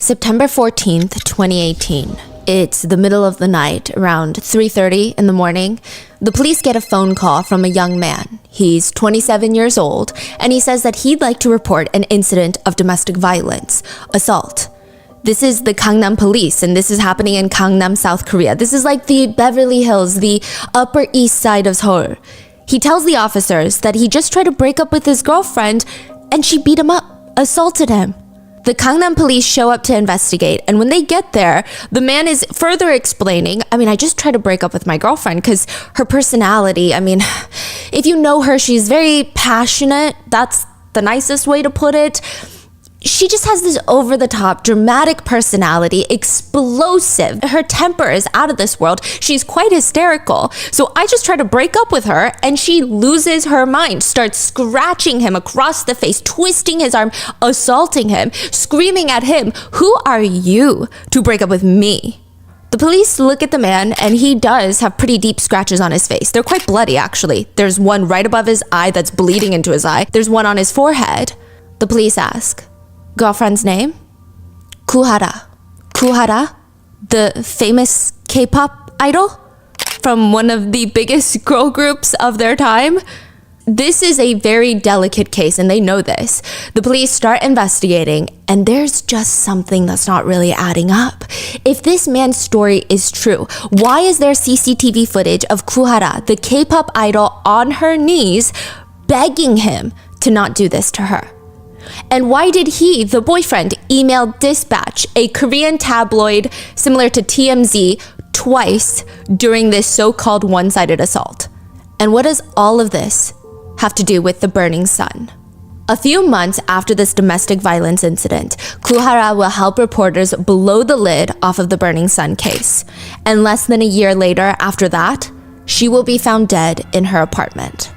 September 14th, 2018. It's the middle of the night, around 3:30 in the morning. The police get a phone call from a young man. He's 27 years old, and he says that he'd like to report an incident of domestic violence, assault. This is the Gangnam police, and this is happening in Gangnam, South Korea. This is like the Beverly Hills, the Upper East Side of Seoul. He tells the officers that he just tried to break up with his girlfriend, and she beat him up, assaulted him. The Gangnam police show up to investigate, and when they get there, the man is further explaining, I just tried to break up with my girlfriend because her personality, if you know her, she's very passionate. That's the nicest way to put it. She just has this over-the-top, dramatic personality, explosive. Her temper is out of this world. She's quite hysterical. So I just try to break up with her, and she loses her mind, starts scratching him across the face, twisting his arm, assaulting him, screaming at him, "Who are you to break up with me?" The police look at the man, and he does have pretty deep scratches on his face. They're quite bloody, actually. There's one right above his eye that's bleeding into his eye. There's one on his forehead. The police ask, "Girlfriend's name?" Goo Hara. Goo Hara, the famous K-pop idol from one of the biggest girl groups of their time. This is a very delicate case, and they know this. The police start investigating, and there's just something that's not really adding up. If this man's story is true, why is there CCTV footage of Goo Hara, the K-pop idol, on her knees begging him to not do this to her? And why did he, the boyfriend, email Dispatch, a Korean tabloid similar to TMZ, twice during this so-called one-sided assault? And what does all of this have to do with the burning sun? A few months after this domestic violence incident, Goo Hara will help reporters blow the lid off of the burning sun case. And less than a year later after that, she will be found dead in her apartment.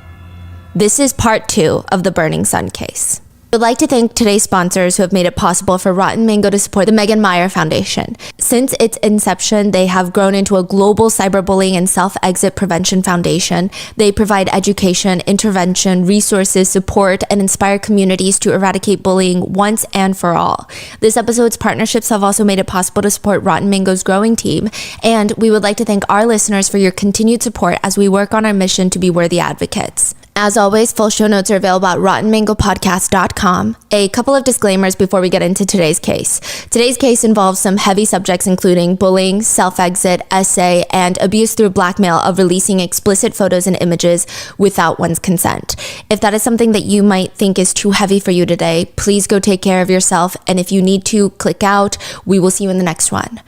This is part 2 of the burning sun case. I'd like to thank today's sponsors who have made it possible for Rotten Mango to support the Megan Meyer Foundation. Since its inception, they have grown into a global cyberbullying and self-exit prevention foundation. They provide education, intervention, resources, support, and inspire communities to eradicate bullying once and for all. This episode's partnerships have also made it possible to support Rotten Mango's growing team, and we would like to thank our listeners for your continued support as we work on our mission to be worthy advocates. As always, full show notes are available at rottenmangopodcast.com. A couple of disclaimers before we get into today's case. Today's case involves some heavy subjects including bullying, self-exit, essay, and abuse through blackmail of releasing explicit photos and images without one's consent. If that is something that you might think is too heavy for you today, please go take care of yourself, and if you need to, click out. We will see you in the next one.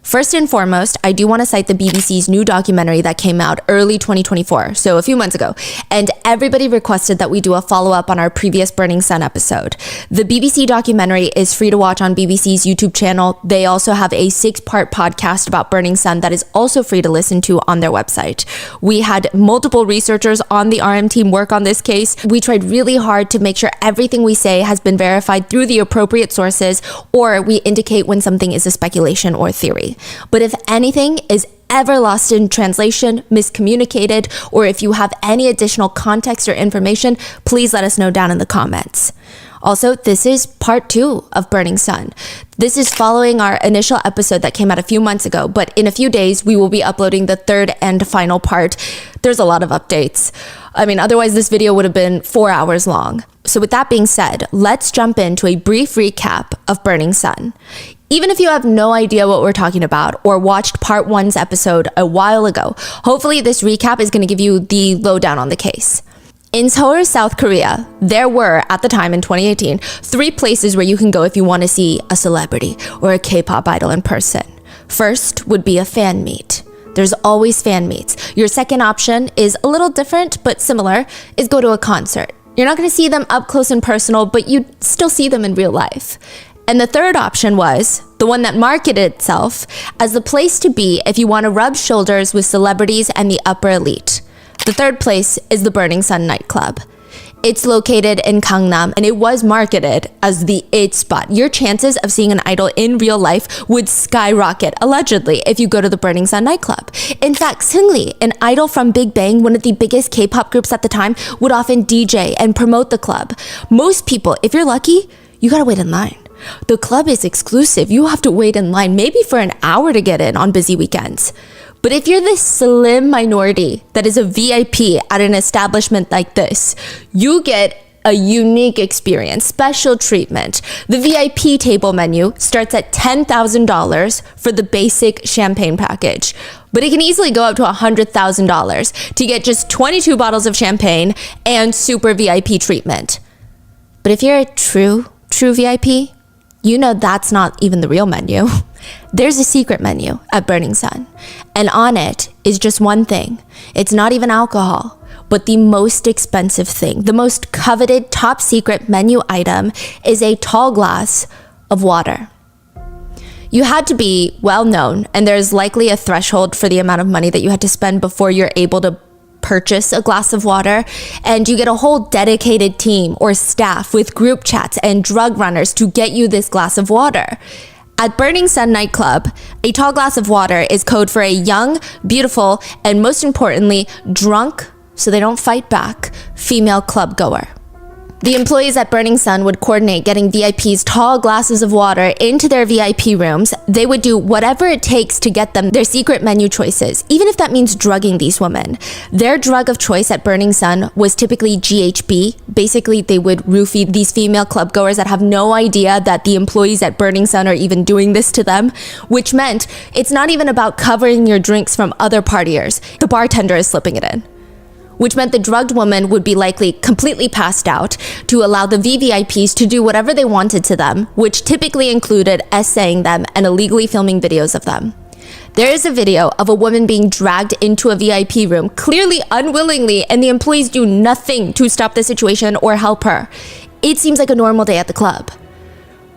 First and foremost, I do want to cite the BBC's new documentary that came out early 2024, so a few months ago, and everybody requested that we do a follow-up on our previous Burning Sun episode. The BBC documentary is free to watch on BBC's YouTube channel. They also have a 6-part podcast about Burning Sun that is also free to listen to on their website. We had multiple researchers on the RM team work on this case. We tried really hard to make sure everything we say has been verified through the appropriate sources, or we indicate when something is a speculation or theory. But if anything is ever lost in translation, miscommunicated, or if you have any additional context or information, please let us know down in the comments. Also, this is part 2 of Burning Sun. This is following our initial episode that came out a few months ago, but in a few days, we will be uploading the 3rd and final part. There's a lot of updates. Otherwise this video would have been 4 hours long. So with that being said, let's jump into a brief recap of Burning Sun. Even if you have no idea what we're talking about or watched part 1's episode a while ago, hopefully this recap is going to give you the lowdown on the case. In Seoul, South Korea, there were, at the time in 2018, 3 places where you can go if you want to see a celebrity or a K-pop idol in person. First would be a fan meet. There's always fan meets. Your second option is a little different but similar, is go to a concert. You're not going to see them up close and personal, but you still see them in real life. And the third option was the one that marketed itself as the place to be if you want to rub shoulders with celebrities and the upper elite. The third place is the Burning Sun nightclub. It's located in Gangnam, and it was marketed as the it spot. Your chances of seeing an idol in real life would skyrocket, allegedly, if you go to the Burning Sun nightclub. In fact, Seungri, an idol from Big Bang, one of the biggest K-pop groups at the time, would often DJ and promote the club. Most people, if you're lucky, you gotta wait in line. The club is exclusive. You have to wait in line maybe for an hour to get in on busy weekends. But if you're this slim minority that is a VIP at an establishment like this, you get a unique experience, special treatment. The VIP table menu starts at $10,000 for the basic champagne package, but it can easily go up to $100,000 to get just 22 bottles of champagne and super VIP treatment. But if you're a true VIP, you know that's not even the real menu. There's a secret menu at Burning Sun, and on it is just one thing. It's not even alcohol, but the most expensive thing, the most coveted top secret menu item is a tall glass of water. You had to be well known, and there's likely a threshold for the amount of money that you had to spend before you're able to purchase a glass of water, and you get a whole dedicated team or staff with group chats and drug runners to get you this glass of water. At Burning Sun nightclub, a tall glass of water is code for a young, beautiful, and most importantly, drunk, so they don't fight back, female club goer. The employees at Burning Sun would coordinate getting VIPs tall glasses of water into their VIP rooms. They would do whatever it takes to get them their secret menu choices, even if that means drugging these women. Their drug of choice at Burning Sun was typically GHB. Basically, they would roofie these female club goers that have no idea that the employees at Burning Sun are even doing this to them, which meant it's not even about covering your drinks from other partiers. The bartender is slipping it in. Which meant the drugged woman would be likely completely passed out to allow the VVIPs to do whatever they wanted to them, which typically included essaying them and illegally filming videos of them. There is a video of a woman being dragged into a VIP room, clearly unwillingly, and the employees do nothing to stop the situation or help her. It seems like a normal day at the club.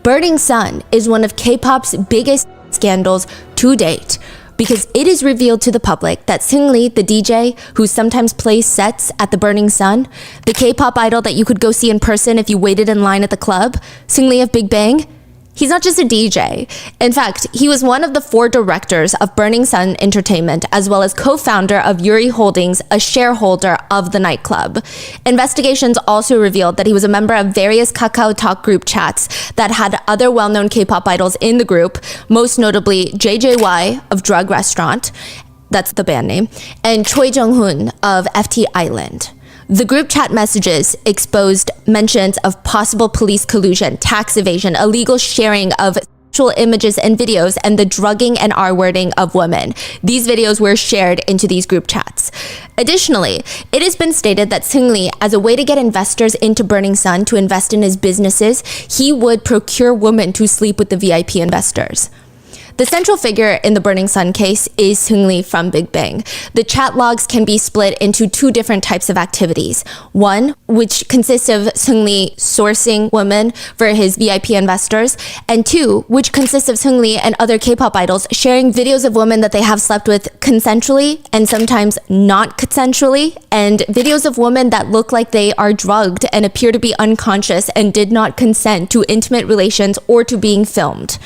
Burning Sun is one of K-pop's biggest scandals to date, because it is revealed to the public that Seungri, the DJ, who sometimes plays sets at the Burning Sun, the K-pop idol that you could go see in person if you waited in line at the club, Seungri of Big Bang, he's not just a DJ. In fact, he was one of the 4 directors of Burning Sun Entertainment, as well as co-founder of Yuri Holdings, a shareholder of the nightclub. Investigations also revealed that he was a member of various Kakao Talk group chats that had other well-known K-pop idols in the group, most notably JJY of Drug Restaurant, that's the band name, and Choi Jung-hoon of FT Island. The group chat messages exposed mentions of possible police collusion, tax evasion, illegal sharing of sexual images and videos, and the drugging and R-wording of women. These videos were shared into these group chats. Additionally, it has been stated that Seungri, as a way to get investors into Burning Sun to invest in his businesses, he would procure women to sleep with the VIP investors. The central figure in the Burning Sun case is Seungri from Big Bang. The chat logs can be split into 2 different types of activities. One, which consists of Seungri sourcing women for his VIP investors, and 2, which consists of Seungri and other K-pop idols sharing videos of women that they have slept with consensually and sometimes not consensually, and videos of women that look like they are drugged and appear to be unconscious and did not consent to intimate relations or to being filmed.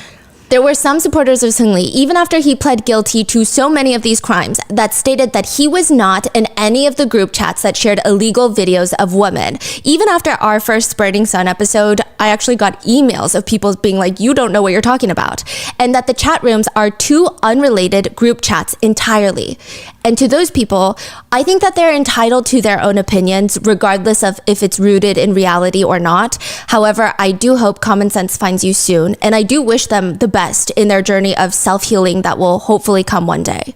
There were some supporters of Seungri, even after he pled guilty to so many of these crimes, that stated that he was not in any of the group chats that shared illegal videos of women. Even after our first Burning Sun episode, I actually got emails of people being like, you don't know what you're talking about. And that the chat rooms are 2 unrelated group chats entirely. And to those people, I think that they're entitled to their own opinions, regardless of if it's rooted in reality or not. However, I do hope common sense finds you soon, and I do wish them the best in their journey of self-healing that will hopefully come one day.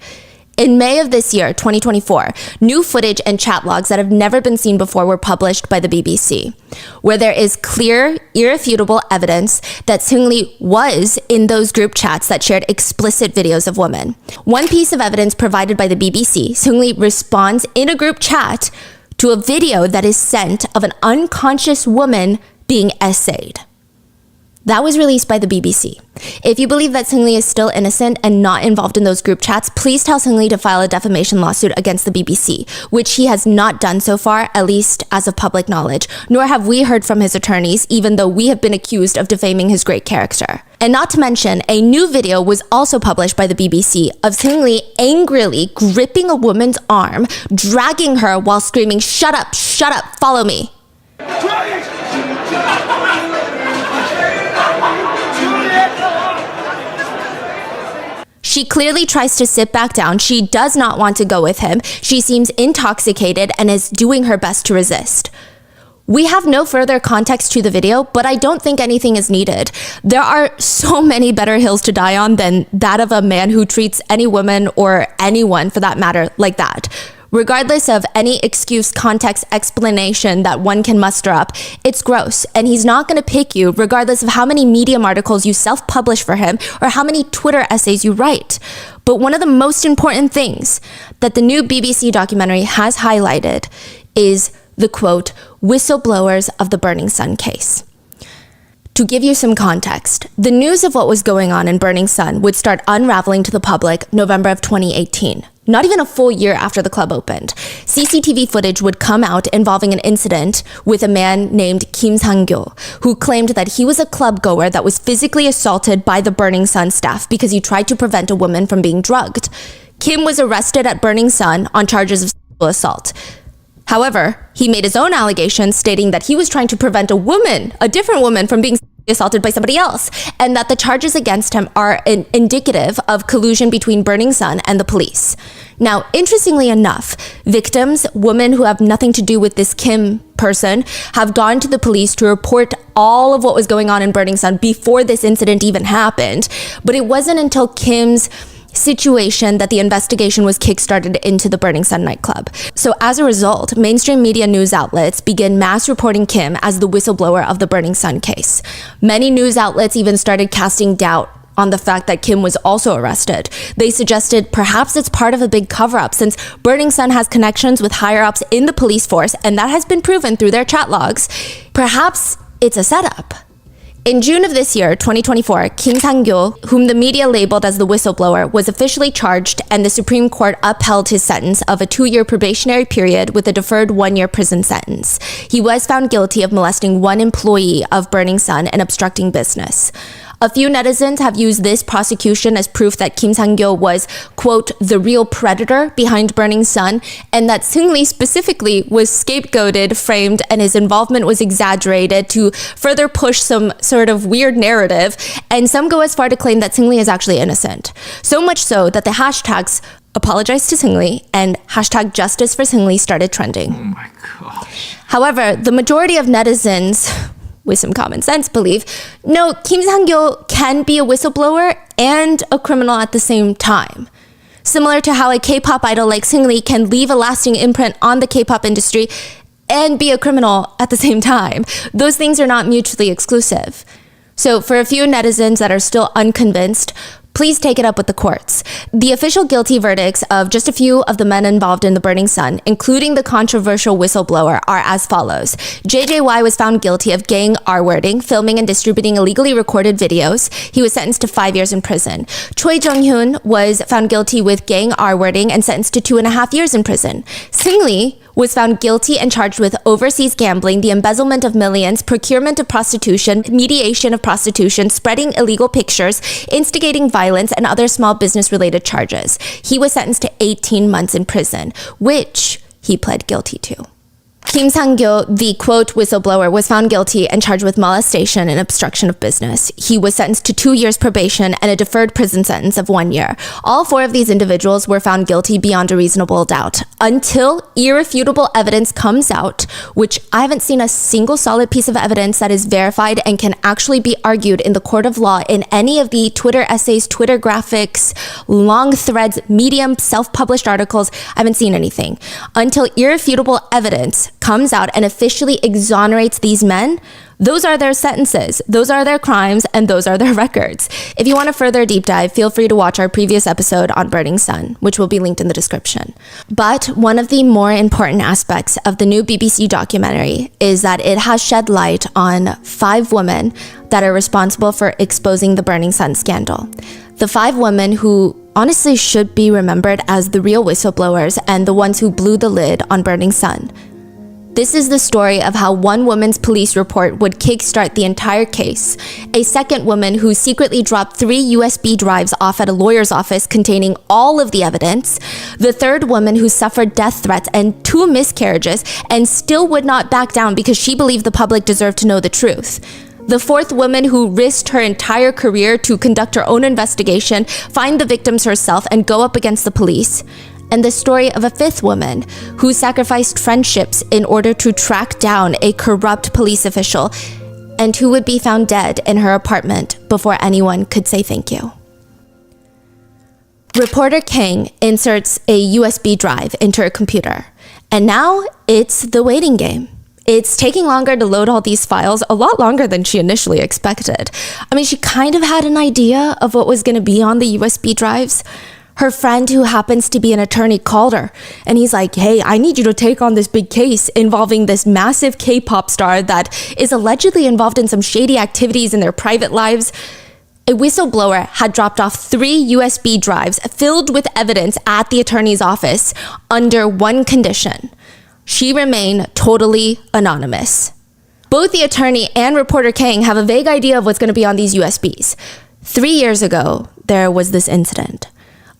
In May of this year, 2024, new footage and chat logs that have never been seen before were published by the BBC, where there is clear, irrefutable evidence that Seungri was in those group chats that shared explicit videos of women. One piece of evidence provided by the BBC, Seungri responds in a group chat to a video that is sent of an unconscious woman being essayed. That was released by the BBC. If you believe that Seungri is still innocent and not involved in those group chats, please tell Seungri to file a defamation lawsuit against the BBC, which he has not done so far, at least as of public knowledge, nor have we heard from his attorneys, even though we have been accused of defaming his great character. And not to mention, a new video was also published by the BBC of Seungri angrily gripping a woman's arm, dragging her while screaming, shut up, follow me." She clearly tries to sit back down. She does not want to go with him. She seems intoxicated and is doing her best to resist. We have no further context to the video, but I don't think anything is needed. There are so many better hills to die on than that of a man who treats any woman, or anyone for that matter, like that. Regardless of any excuse, context, explanation that one can muster up, it's gross, and he's not going to pick you regardless of how many Medium articles you self-publish for him or how many Twitter essays you write. But one of the most important things that the new BBC documentary has highlighted is the quote, whistleblowers of the Burning Sun case. To give you some context, the news of what was going on in Burning Sun would start unraveling to the public November of 2018. Not even a full year after the club opened. CCTV footage would come out involving an incident with a man named Kim Sang-gyo, who claimed that he was a club goer that was physically assaulted by the Burning Sun staff because he tried to prevent a woman from being drugged. Kim was arrested at Burning Sun on charges of sexual assault. However, he made his own allegations stating that he was trying to prevent a different woman from being assaulted by somebody else, and that the charges against him are indicative of collusion between Burning Sun and the police. Now, interestingly enough, victims, women who have nothing to do with this Kim person, have gone to the police to report all of what was going on in Burning Sun before this incident even happened. But it wasn't until Kim's situation that the investigation was kickstarted into the Burning Sun nightclub. So as a result, mainstream media news outlets begin mass reporting Kim as the whistleblower of the Burning Sun case. Many news outlets even started casting doubt on the fact that Kim was also arrested. They suggested perhaps it's part of a big cover-up, since Burning Sun has connections with higher-ups in the police force, and that has been proven through their chat logs. Perhaps it's a setup. In June of this year, 2024, Kim Sang-gyo, whom the media labeled as the whistleblower, was officially charged, and the Supreme Court upheld his sentence of a 2-year probationary period with a deferred 1-year prison sentence. He was found guilty of molesting one employee of Burning Sun and obstructing business. A few netizens have used this prosecution as proof that Kim Sang-gyo was, quote, the real predator behind Burning Sun, and that Seungri specifically was scapegoated, framed, and his involvement was exaggerated to further push some sort of weird narrative, and some go as far to claim that Seungri is actually innocent. So much so that the hashtags apologize to Seungri and hashtag justice for Seungri started trending. Oh my gosh. However, the majority of netizens, with some common sense, believe, no, Kim Sang-gyo can be a whistleblower and a criminal at the same time. Similar to how a K-pop idol like Seungri can leave a lasting imprint on the K-pop industry and be a criminal at the same time. Those things are not mutually exclusive. So for a few netizens that are still unconvinced, please take it up with the courts. The official guilty verdicts of just a few of the men involved in the Burning Sun, including the controversial whistleblower, are as follows. JJY was found guilty of gang R-wording, filming and distributing illegally recorded videos. He was sentenced to 5 years in prison. Choi Jung-hyun was found guilty with gang R-wording and sentenced to 2.5 years in prison. Seungri was found guilty and charged with overseas gambling, the embezzlement of millions, procurement of prostitution, mediation of prostitution, spreading illegal pictures, instigating violence, and other small business-related charges. He was sentenced to 18 months in prison, which he pled guilty to. Kim Sang-gyo, the quote whistleblower, was found guilty and charged with molestation and obstruction of business. He was sentenced to 2 years probation and a deferred prison sentence of 1 year. All 4 of these individuals were found guilty beyond a reasonable doubt until irrefutable evidence comes out, which I haven't seen a single solid piece of evidence that is verified and can actually be argued in the court of law in any of the Twitter essays, Twitter graphics, long threads, Medium, self-published articles. I haven't seen anything. Until irrefutable evidence comes out and officially exonerates these men, those are their sentences, those are their crimes, and those are their records. If you want a further deep dive, feel free to watch our previous episode on Burning Sun, which will be linked in the description. But one of the more important aspects of the new BBC documentary is that it has shed light on 5 women that are responsible for exposing the Burning Sun scandal. The 5 women who honestly should be remembered as the real whistleblowers and the ones who blew the lid on Burning Sun. This is the story of how one woman's police report would kickstart the entire case, a second woman who secretly dropped 3 USB drives off at a lawyer's office containing all of the evidence, the third woman who suffered death threats and 2 miscarriages and still would not back down because she believed the public deserved to know the truth, The fourth woman who risked her entire career to conduct her own investigation, find the victims herself, and go up against the police. And the story of a fifth woman who sacrificed friendships in order to track down a corrupt police official and who would be found dead in her apartment before anyone could say thank you. Reporter King inserts a USB drive into her computer, and now it's the waiting game. It's taking longer to load all these files, a lot longer than she initially expected. I mean, she kind of had an idea of what was going to be on the USB drives. Her friend, who happens to be an attorney, called her, and he's like, hey, I need you to take on this big case involving this massive K-pop star that is allegedly involved in some shady activities in their private lives. A whistleblower had dropped off 3 USB drives filled with evidence at the attorney's office under one condition: she remain totally anonymous. Both the attorney and reporter King have a vague idea of what's going to be on these USBs. 3 years ago, there was this incident.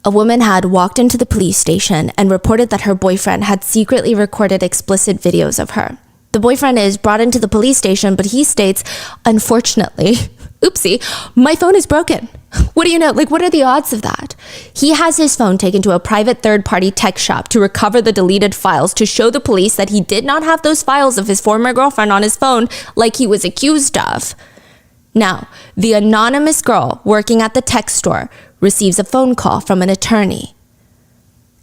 A woman had walked into the police station and reported that her boyfriend had secretly recorded explicit videos of her. The boyfriend is brought into the police station, but he states, unfortunately, oopsie, my phone is broken. What do you know? What are the odds of that? He has his phone taken to a private third-party tech shop to recover the deleted files to show the police that he did not have those files of his former girlfriend on his phone like he was accused of. Now, the anonymous girl working at the tech store receives a phone call from an attorney.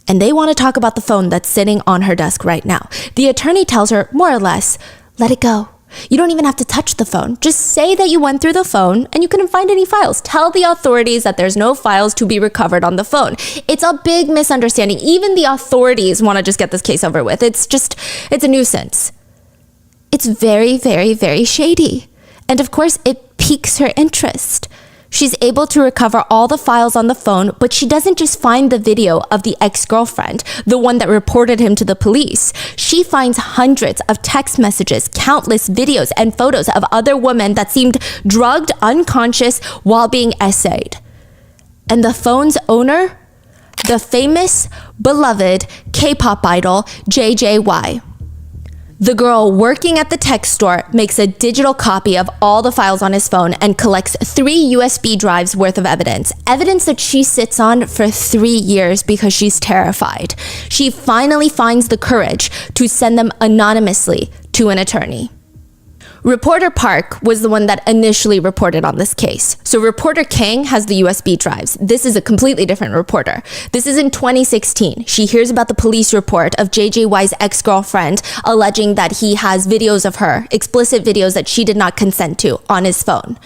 And they want to talk about the phone that's sitting on her desk right now. The attorney tells her, more or less, let it go. You don't even have to touch the phone. Just say that you went through the phone and you couldn't find any files. Tell the authorities that there's no files to be recovered on the phone. It's a big misunderstanding. Even the authorities want to just get this case over with. It's a nuisance. It's very, very, very shady. And of course, it piques her interest. She's able to recover all the files on the phone, but she doesn't just find the video of the ex-girlfriend, the one that reported him to the police. She finds hundreds of text messages, countless videos and photos of other women that seemed drugged, unconscious while being essayed. And the phone's owner? The famous, beloved K-pop idol, JJY. The girl working at the tech store makes a digital copy of all the files on his phone and collects 3 USB drives worth of evidence that she sits on for 3 years because she's terrified. She finally finds the courage to send them anonymously to an attorney. Reporter Park was the one that initially reported on this case. So Reporter King has the USB drives. This is a completely different reporter. This is in 2016. She hears about the police report of JJY's ex-girlfriend alleging that he has videos of her, explicit videos that she did not consent to, on his phone.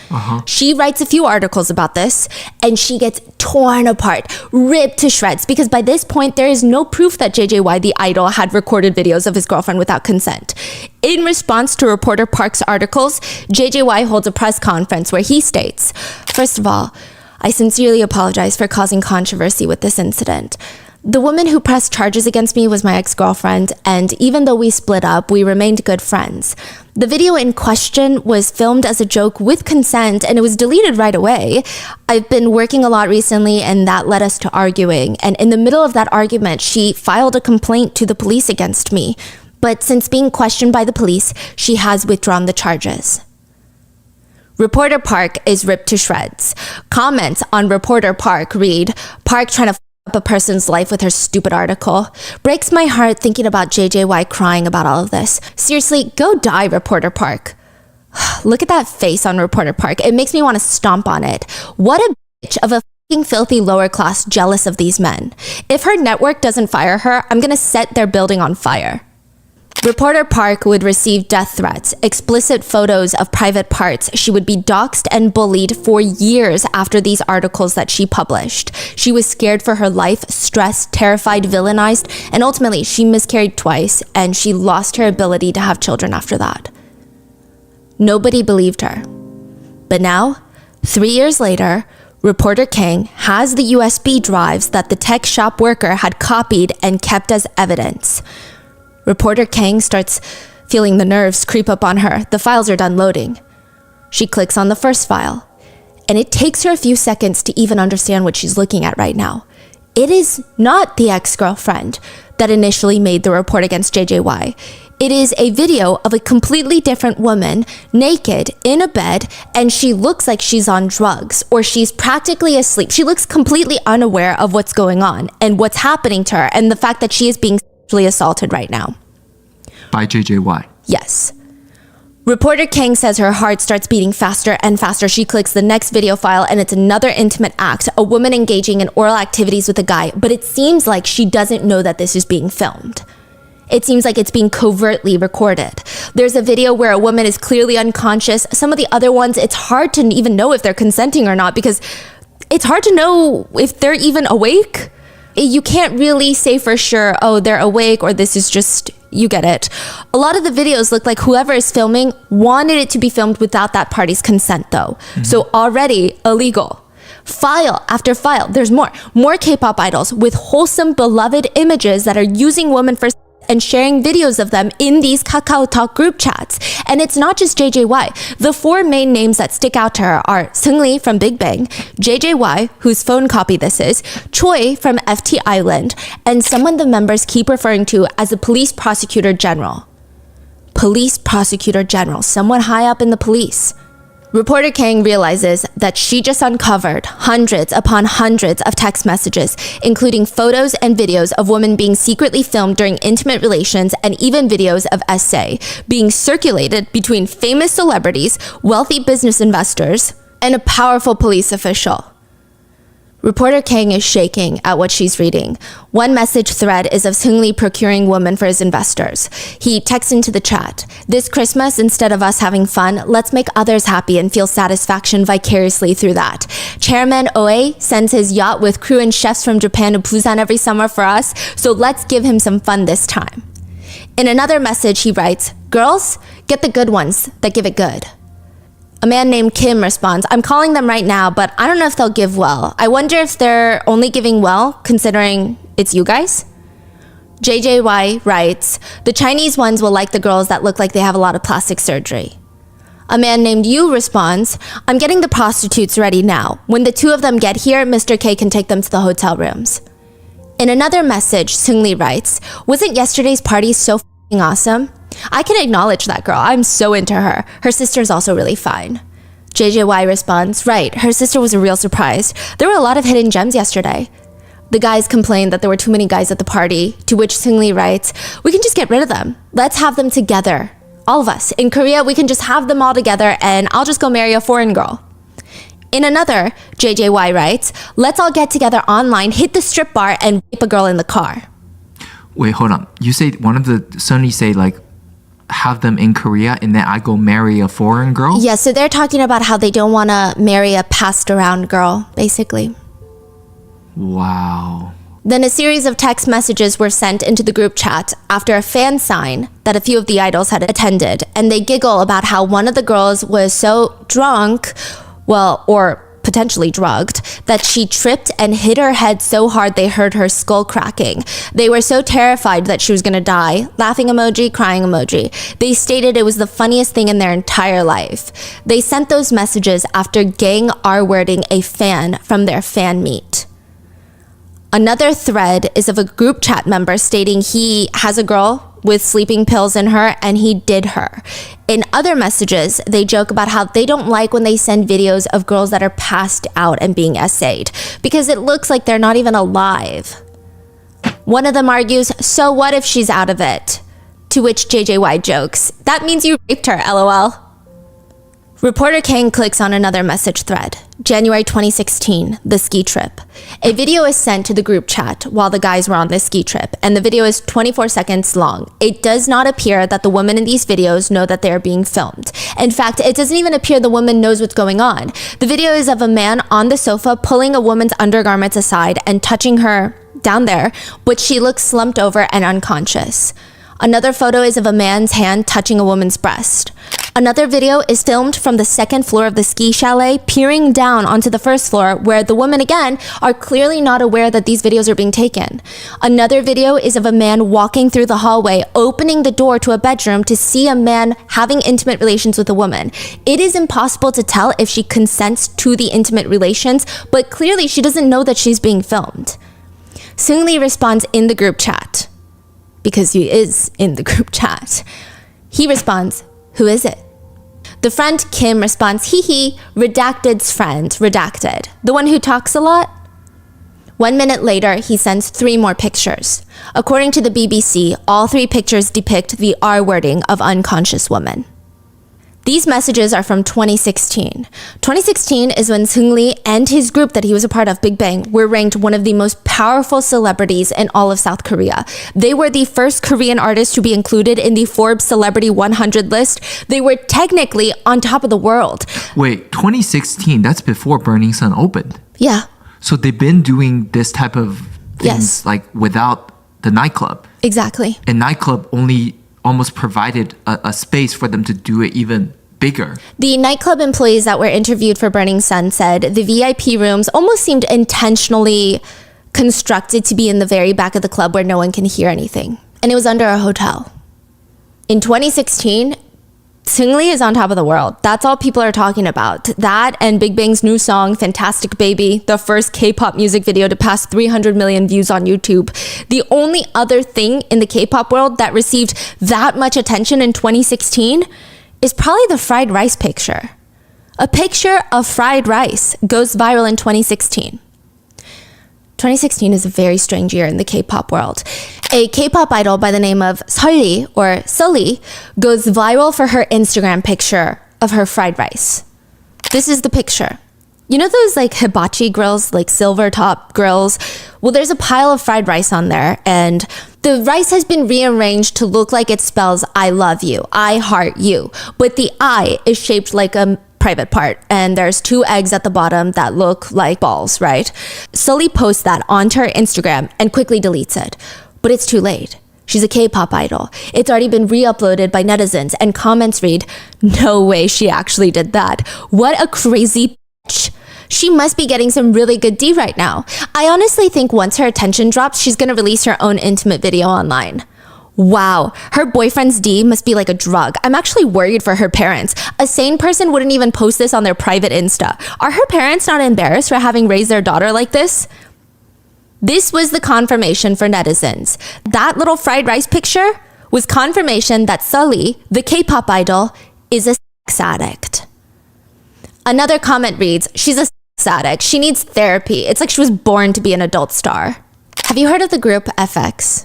She writes a few articles about this, and she gets torn apart, ripped to shreds, because by this point, there is no proof that JJY, the idol, had recorded videos of his girlfriend without consent. In response to Reporter Park's articles, JJY holds a press conference where he states, first of all, I sincerely apologize for causing controversy with this incident. The woman who pressed charges against me was my ex-girlfriend, and even though we split up, we remained good friends. The video in question was filmed as a joke with consent, and it was deleted right away. I've been working a lot recently, and that led us to arguing. And in the middle of that argument, she filed a complaint to the police against me. But since being questioned by the police, she has withdrawn the charges. Reporter Park is ripped to shreds. Comments on Reporter Park read, Park trying to f up a person's life with her stupid article. Breaks my heart thinking about JJY crying about all of this. Seriously, go die, Reporter Park. Look at that face on Reporter Park. It makes me want to stomp on it. What a bitch of a f***ing filthy lower class jealous of these men. If her network doesn't fire her, I'm gonna set their building on fire. Reporter Park would receive death threats, explicit photos of private parts. She would be doxxed and bullied for years after these articles that she published. She was scared for her life, stressed, terrified, villainized, and ultimately she miscarried twice, and she lost her ability to have children after that. Nobody believed her. But now, 3 years later, Reporter King has the USB drives that the tech shop worker had copied and kept as evidence. Reporter King starts feeling the nerves creep up on her. The files are done loading. She clicks on the first file, and it takes her a few seconds to even understand what she's looking at right now. It is not the ex-girlfriend that initially made the report against JJY. It is a video of a completely different woman, naked, in a bed, and she looks like she's on drugs, or she's practically asleep. She looks completely unaware of what's going on and what's happening to her, and the fact that she is being sexually assaulted right now. By JJY? Yes. Reporter Kang says her heart starts beating faster and faster. She clicks the next video file and it's another intimate act, a woman engaging in oral activities with a guy, but it seems like she doesn't know that this is being filmed. It seems like it's being covertly recorded. There's a video where a woman is clearly unconscious. Some of the other ones, it's hard to even know if they're consenting or not because it's hard to know if they're even awake. You can't really say for sure, oh, they're awake or this is just, you get it. A lot of the videos look like whoever is filming wanted it to be filmed without that party's consent though. So already illegal. File after file, there's more K-pop idols with wholesome beloved images that are using women for and sharing videos of them in these KakaoTalk group chats. And it's not just JJY. The four main names that stick out to her are Seungri from Big Bang, JJY, whose phone copy this is, Choi from FT Island, and someone the members keep referring to as the police prosecutor general. Police prosecutor general, someone high up in the police. Reporter Kang realizes that she just uncovered hundreds upon hundreds of text messages, including photos and videos of women being secretly filmed during intimate relations and even videos of SA being circulated between famous celebrities, wealthy business investors, and a powerful police official. Reporter Kang is shaking at what she's reading. One message thread is of Seungri procuring women for his investors. He texts into the chat, "This Christmas, instead of us having fun, let's make others happy and feel satisfaction vicariously through that. Chairman Oe sends his yacht with crew and chefs from Japan to Busan every summer for us, so let's give him some fun this time." In another message, he writes, "Girls, get the good ones that give it good." A man named Kim responds, "I'm calling them right now, but I don't know if they'll give well. I wonder if they're only giving well, considering it's you guys?" JJY writes, "The Chinese ones will like the girls that look like they have a lot of plastic surgery." A man named Yu responds, "I'm getting the prostitutes ready now. When the two of them get here, Mr. K can take them to the hotel rooms." In another message, Seungri writes, "Wasn't yesterday's party so f***ing awesome? I can acknowledge that girl. I'm so into her. Her sister's also really fine." JJY responds, "Right, her sister was a real surprise. There were a lot of hidden gems yesterday." The guys complained that there were too many guys at the party, to which Seungri writes, "We can just get rid of them. Let's have them together. All of us. In Korea, we can just have them all together and I'll just go marry a foreign girl." In another, JJY writes, "Let's all get together online, hit the strip bar, and rape a girl in the car." Wait, hold on. You say one of the Sunni say like have them in Korea and then I go marry a foreign girl? Yeah, so they're talking about how they don't want to marry a passed around girl, basically. Wow. Then a series of text messages were sent into the group chat after a fan sign that a few of the idols had attended, and they giggle about how one of the girls was so drunk, well, or potentially drugged, that she tripped and hit her head so hard they heard her skull cracking. They were so terrified that she was going to die. Laughing emoji, crying emoji. They stated it was the funniest thing in their entire life. They sent those messages after gang R-wording a fan from their fan meet. Another thread is of a group chat member stating he has a girl with sleeping pills in her and he did her. In other messages, they joke about how they don't like when they send videos of girls that are passed out and being essayed because it looks like they're not even alive. One of them argues, "So what if she's out of it?" To which JJY jokes, "That means you raped her, LOL." Reporter Kang clicks on another message thread. January 2016, the ski trip. A video is sent to the group chat while the guys were on this ski trip, and the video is 24 seconds long. It does not appear that the women in these videos know that they are being filmed. In fact, it doesn't even appear the woman knows what's going on. The video is of a man on the sofa pulling a woman's undergarments aside and touching her down there, but she looks slumped over and unconscious. Another photo is of a man's hand touching a woman's breast. Another video is filmed from the second floor of the ski chalet, peering down onto the first floor, where the women again are clearly not aware that these videos are being taken. Another video is of a man walking through the hallway, opening the door to a bedroom to see a man having intimate relations with a woman. It is impossible to tell if she consents to the intimate relations, but clearly she doesn't know that she's being filmed. Seungri responds in the group chat, because he is in the group chat. He responds, "Who is it?" The friend Kim responds, "Hee hee, redacted's friend, redacted. The one who talks a lot?" 1 minute later, he sends 3 more pictures. According to the BBC, all 3 pictures depict the R wording of unconscious woman. These messages are from 2016. 2016 is when Sulli and his group that he was a part of, Big Bang, were ranked one of the most powerful celebrities in all of South Korea. They were the first Korean artist to be included in the Forbes Celebrity 100 list. They were technically on top of the world. Wait, 2016, that's before Burning Sun opened. Yeah. So they've been doing this type of things Yes. like without the nightclub. Exactly. And nightclub only almost provided a space for them to do it even bigger. The nightclub employees that were interviewed for Burning Sun said the VIP rooms almost seemed intentionally constructed to be in the very back of the club where no one can hear anything. And it was under a hotel. In 2016, Sulli is on top of the world. That's all people are talking about. That and Big Bang's new song, Fantastic Baby, the first K-pop music video to pass 300 million views on YouTube. The only other thing in the K-pop world that received that much attention in 2016 is probably the fried rice picture. A picture of fried rice goes viral in 2016. 2016 is a very strange year in the K-pop world. A K-pop idol by the name of Sulli, or Sulli, goes viral for her Instagram picture of her fried rice. This is the picture. You know those like hibachi grills, like silver top grills? Well, there's a pile of fried rice on there, and the rice has been rearranged to look like it spells "I love you," "I heart you," but the I is shaped like a private part, and there's 2 eggs at the bottom that look like balls, right? Sulli posts that onto her Instagram and quickly deletes it. But it's too late. She's a K-pop idol. It's already been re-uploaded by netizens, and comments read, "No way she actually did that. What a crazy bitch. She must be getting some really good D right now." I honestly think once her attention drops, she's gonna release her own intimate video online. Wow, her boyfriend's D must be like a drug. I'm actually worried for her parents. A sane person wouldn't even post this on their private Insta. Are her parents not embarrassed for having raised their daughter like this? This was the confirmation for netizens. That little fried rice picture was confirmation that Sulli, the K-pop idol, is a sex addict. Another comment reads, "She's a sex addict. She needs therapy. It's like she was born to be an adult star." Have you heard of the group FX?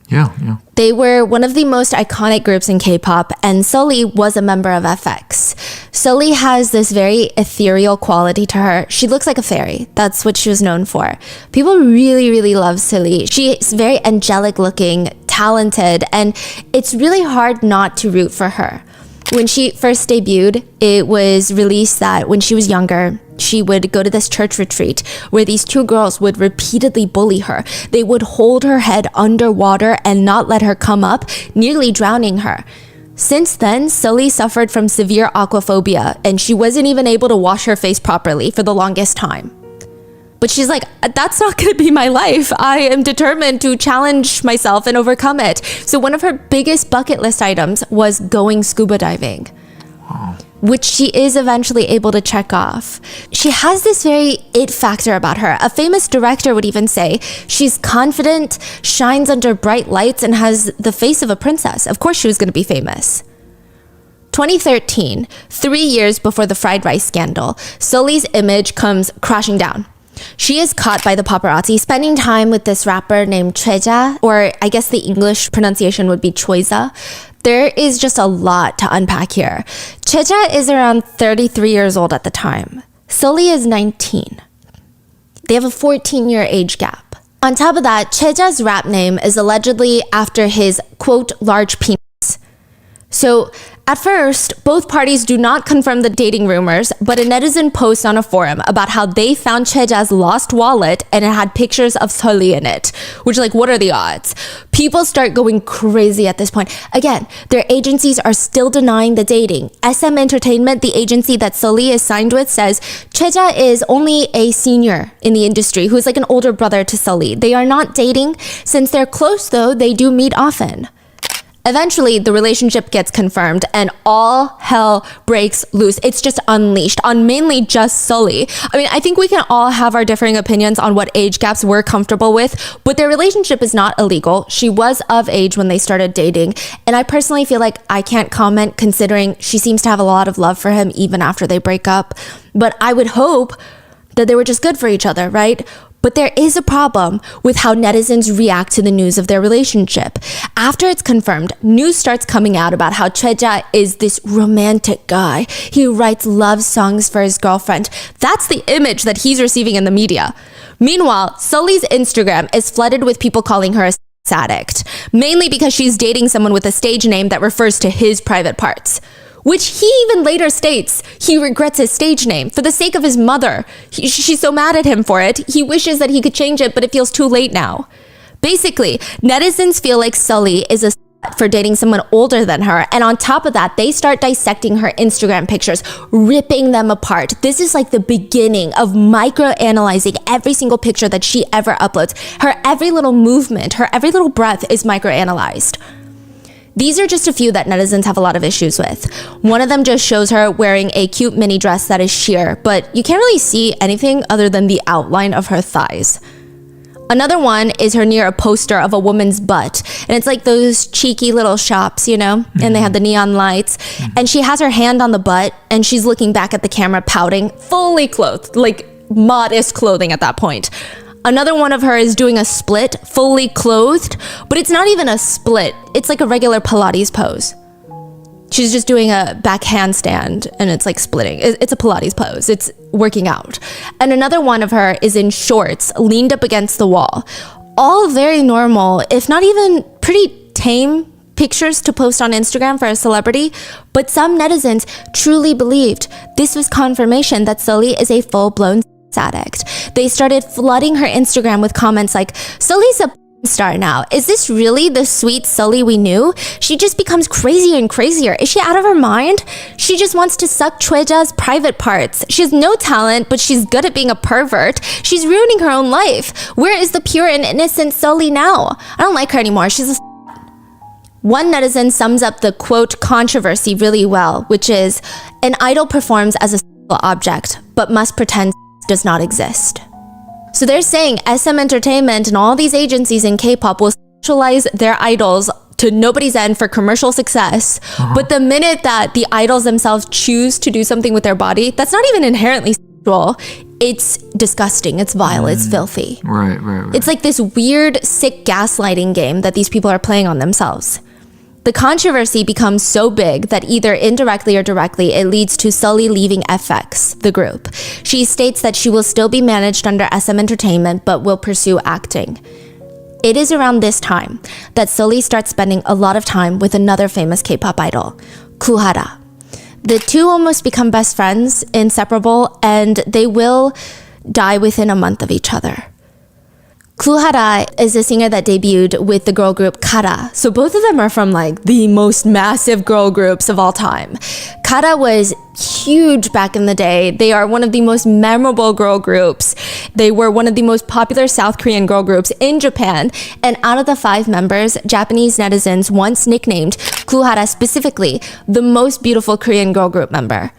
Yeah. They were one of the most iconic groups in K-pop, and Sulli was a member of FX. Sulli has this very ethereal quality to her. She looks like a fairy. That's what she was known for. People really, really love Sulli. She's very angelic looking, talented, and it's really hard not to root for her. When she first debuted, it was released that when she was younger, she would go to this church retreat where these 2 girls would repeatedly bully her. They would hold her head underwater and not let her come up, nearly drowning her. Since then, Sulli suffered from severe aquaphobia, and she wasn't even able to wash her face properly for the longest time. But she's like, that's not going to be my life. I am determined to challenge myself and overcome it. So one of her biggest bucket list items was going scuba diving, which she is eventually able to check off. She has this very it factor about her. A famous director would even say she's confident, shines under bright lights, and has the face of a princess. Of course she was going to be famous. 2013, 3 years before the fried rice scandal, Sulli's image comes crashing down. She is caught by the paparazzi spending time with this rapper named Choiza, or I guess the English pronunciation would be Choiza. There is just a lot to unpack here. Choiza is around 33 years old at the time. Sulli is 19. They have a 14-year age gap. On top of that, Choiza's rap name is allegedly after his, quote, large penis. So, at first, both parties do not confirm the dating rumors, but a netizen posts on a forum about how they found Choiza's lost wallet and it had pictures of Sulli in it, which, like, what are the odds? People start going crazy at this point. Again, their agencies are still denying the dating. SM Entertainment, the agency that Sulli is signed with, says Choiza is only a senior in the industry who's like an older brother to Sulli. They are not dating. Since they're close, though, they do meet often. Eventually, the relationship gets confirmed and all hell breaks loose. It's just unleashed on mainly just Sulli. I mean, I think we can all have our differing opinions on what age gaps we're comfortable with, but their relationship is not illegal. She was of age when they started dating, and I personally feel like I can't comment considering she seems to have a lot of love for him even after they break up. But I would hope that they were just good for each other, right? But there is a problem with how netizens react to the news of their relationship. After it's confirmed, news starts coming out about how Choi is this romantic guy. He writes love songs for his girlfriend. That's the image that he's receiving in the media. Meanwhile, Sulli's Instagram is flooded with people calling her a sex addict, mainly because she's dating someone with a stage name that refers to his private parts. Which he even later states he regrets his stage name for the sake of his mother. She's so mad at him for it. He wishes that he could change it, but it feels too late now. Basically, netizens feel like Sulli is a slut for dating someone older than her. And on top of that, they start dissecting her Instagram pictures, ripping them apart. This is like the beginning of micro-analyzing every single picture that she ever uploads. Her every little movement, her every little breath is micro-analyzed. These are just a few that netizens have a lot of issues with. One of them just shows her wearing a cute mini dress that is sheer, but you can't really see anything other than the outline of her thighs. Another one is her near a poster of a woman's butt, and it's like those cheeky little shops, you know, and they have the neon lights, and she has her hand on the butt, and she's looking back at the camera pouting, fully clothed, like modest clothing at that point. Another one of her is doing a split, fully clothed, but it's not even a split. It's like a regular Pilates pose. She's just doing a back handstand and it's like splitting. It's a Pilates pose. It's working out. And another one of her is in shorts, leaned up against the wall. All very normal, if not even pretty tame pictures to post on Instagram for a celebrity, but some netizens truly believed this was confirmation that Sulli is a full-blown addict. They started flooding her Instagram with comments like, Sulli's a star now. Is this really the sweet Sulli we knew? She just becomes crazier and crazier. Is she out of her mind? She just wants to suck Choi-ja's private parts. She has no talent, but she's good at being a pervert. She's ruining her own life. Where is the pure and innocent Sulli now? I don't like her anymore. She's a One netizen sums up the quote controversy really well, which is, an idol performs as a sexual object, but must pretend does not exist. So they're saying SM Entertainment and all these agencies in K-pop will sexualize their idols to nobody's end for commercial success. But the minute that the idols themselves choose to do something with their body, that's not even inherently sexual. It's disgusting. It's vile. It's filthy. Right. It's like this weird, sick gaslighting game that these people are playing on themselves. The controversy becomes so big that either indirectly or directly, it leads to Sulli leaving FX, the group. She states that she will still be managed under SM Entertainment, but will pursue acting. It is around this time that Sulli starts spending a lot of time with another famous K-pop idol, Goo Hara. The two almost become best friends, inseparable, and they will die within a month of each other. Goo Hara is a singer that debuted with the girl group Kara. So both of them are from like the most massive girl groups of all time. Kara was huge back in the day. They are one of the most memorable girl groups. They were one of the most popular South Korean girl groups in Japan. And out of the 5 members, Japanese netizens once nicknamed Goo Hara specifically the most beautiful Korean girl group member.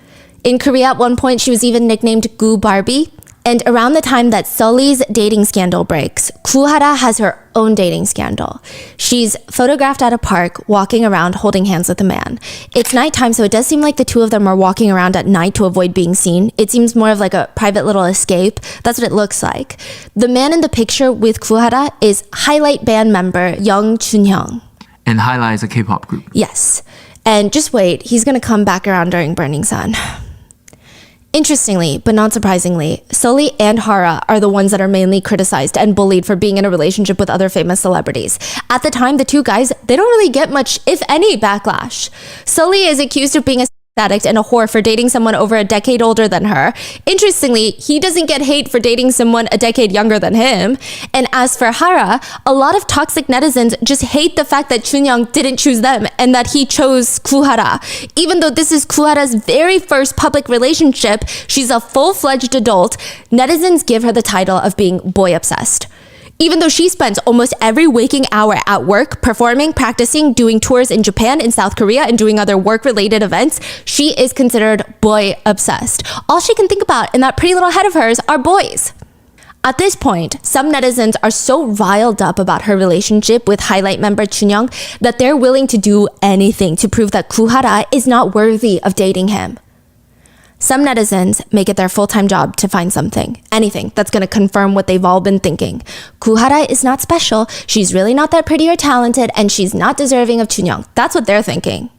In Korea at one point, she was even nicknamed Goo Barbie. And around the time that Sulli's dating scandal breaks, Goo Hara has her own dating scandal. She's photographed at a park, walking around holding hands with a man. It's nighttime, so it does seem like the two of them are walking around at night to avoid being seen. It seems more of like a private little escape. That's what it looks like. The man in the picture with Goo Hara is Highlight band member Young Junhyung. And Highlight is a K-pop group. Yes. And just wait, he's gonna come back around during Burning Sun. Interestingly, but not surprisingly, Sulli and Hara are the ones that are mainly criticized and bullied for being in a relationship with other famous celebrities. At the time, the two guys, they don't really get much, if any, backlash. Sulli is accused of being a addict and a whore for dating someone over a decade older than her. Interestingly, he doesn't get hate for dating someone a decade younger than him. And as for Hara, a lot of toxic netizens just hate the fact that Junyoung didn't choose them and that he chose Goo Hara. Even though this is Goo Hara's very first public relationship, she's a full-fledged adult, netizens give her the title of being boy obsessed. Even though she spends almost every waking hour at work, performing, practicing, doing tours in Japan, in South Korea, and doing other work-related events, she is considered boy-obsessed. All she can think about in that pretty little head of hers are boys. At this point, some netizens are so riled up about her relationship with Highlight member Chunyoung that they're willing to do anything to prove that Goo Hara is not worthy of dating him. Some netizens make it their full-time job to find something, anything that's going to confirm what they've all been thinking. Goo Hara is not special, she's really not that pretty or talented, and she's not deserving of Chunyoung. That's what they're thinking.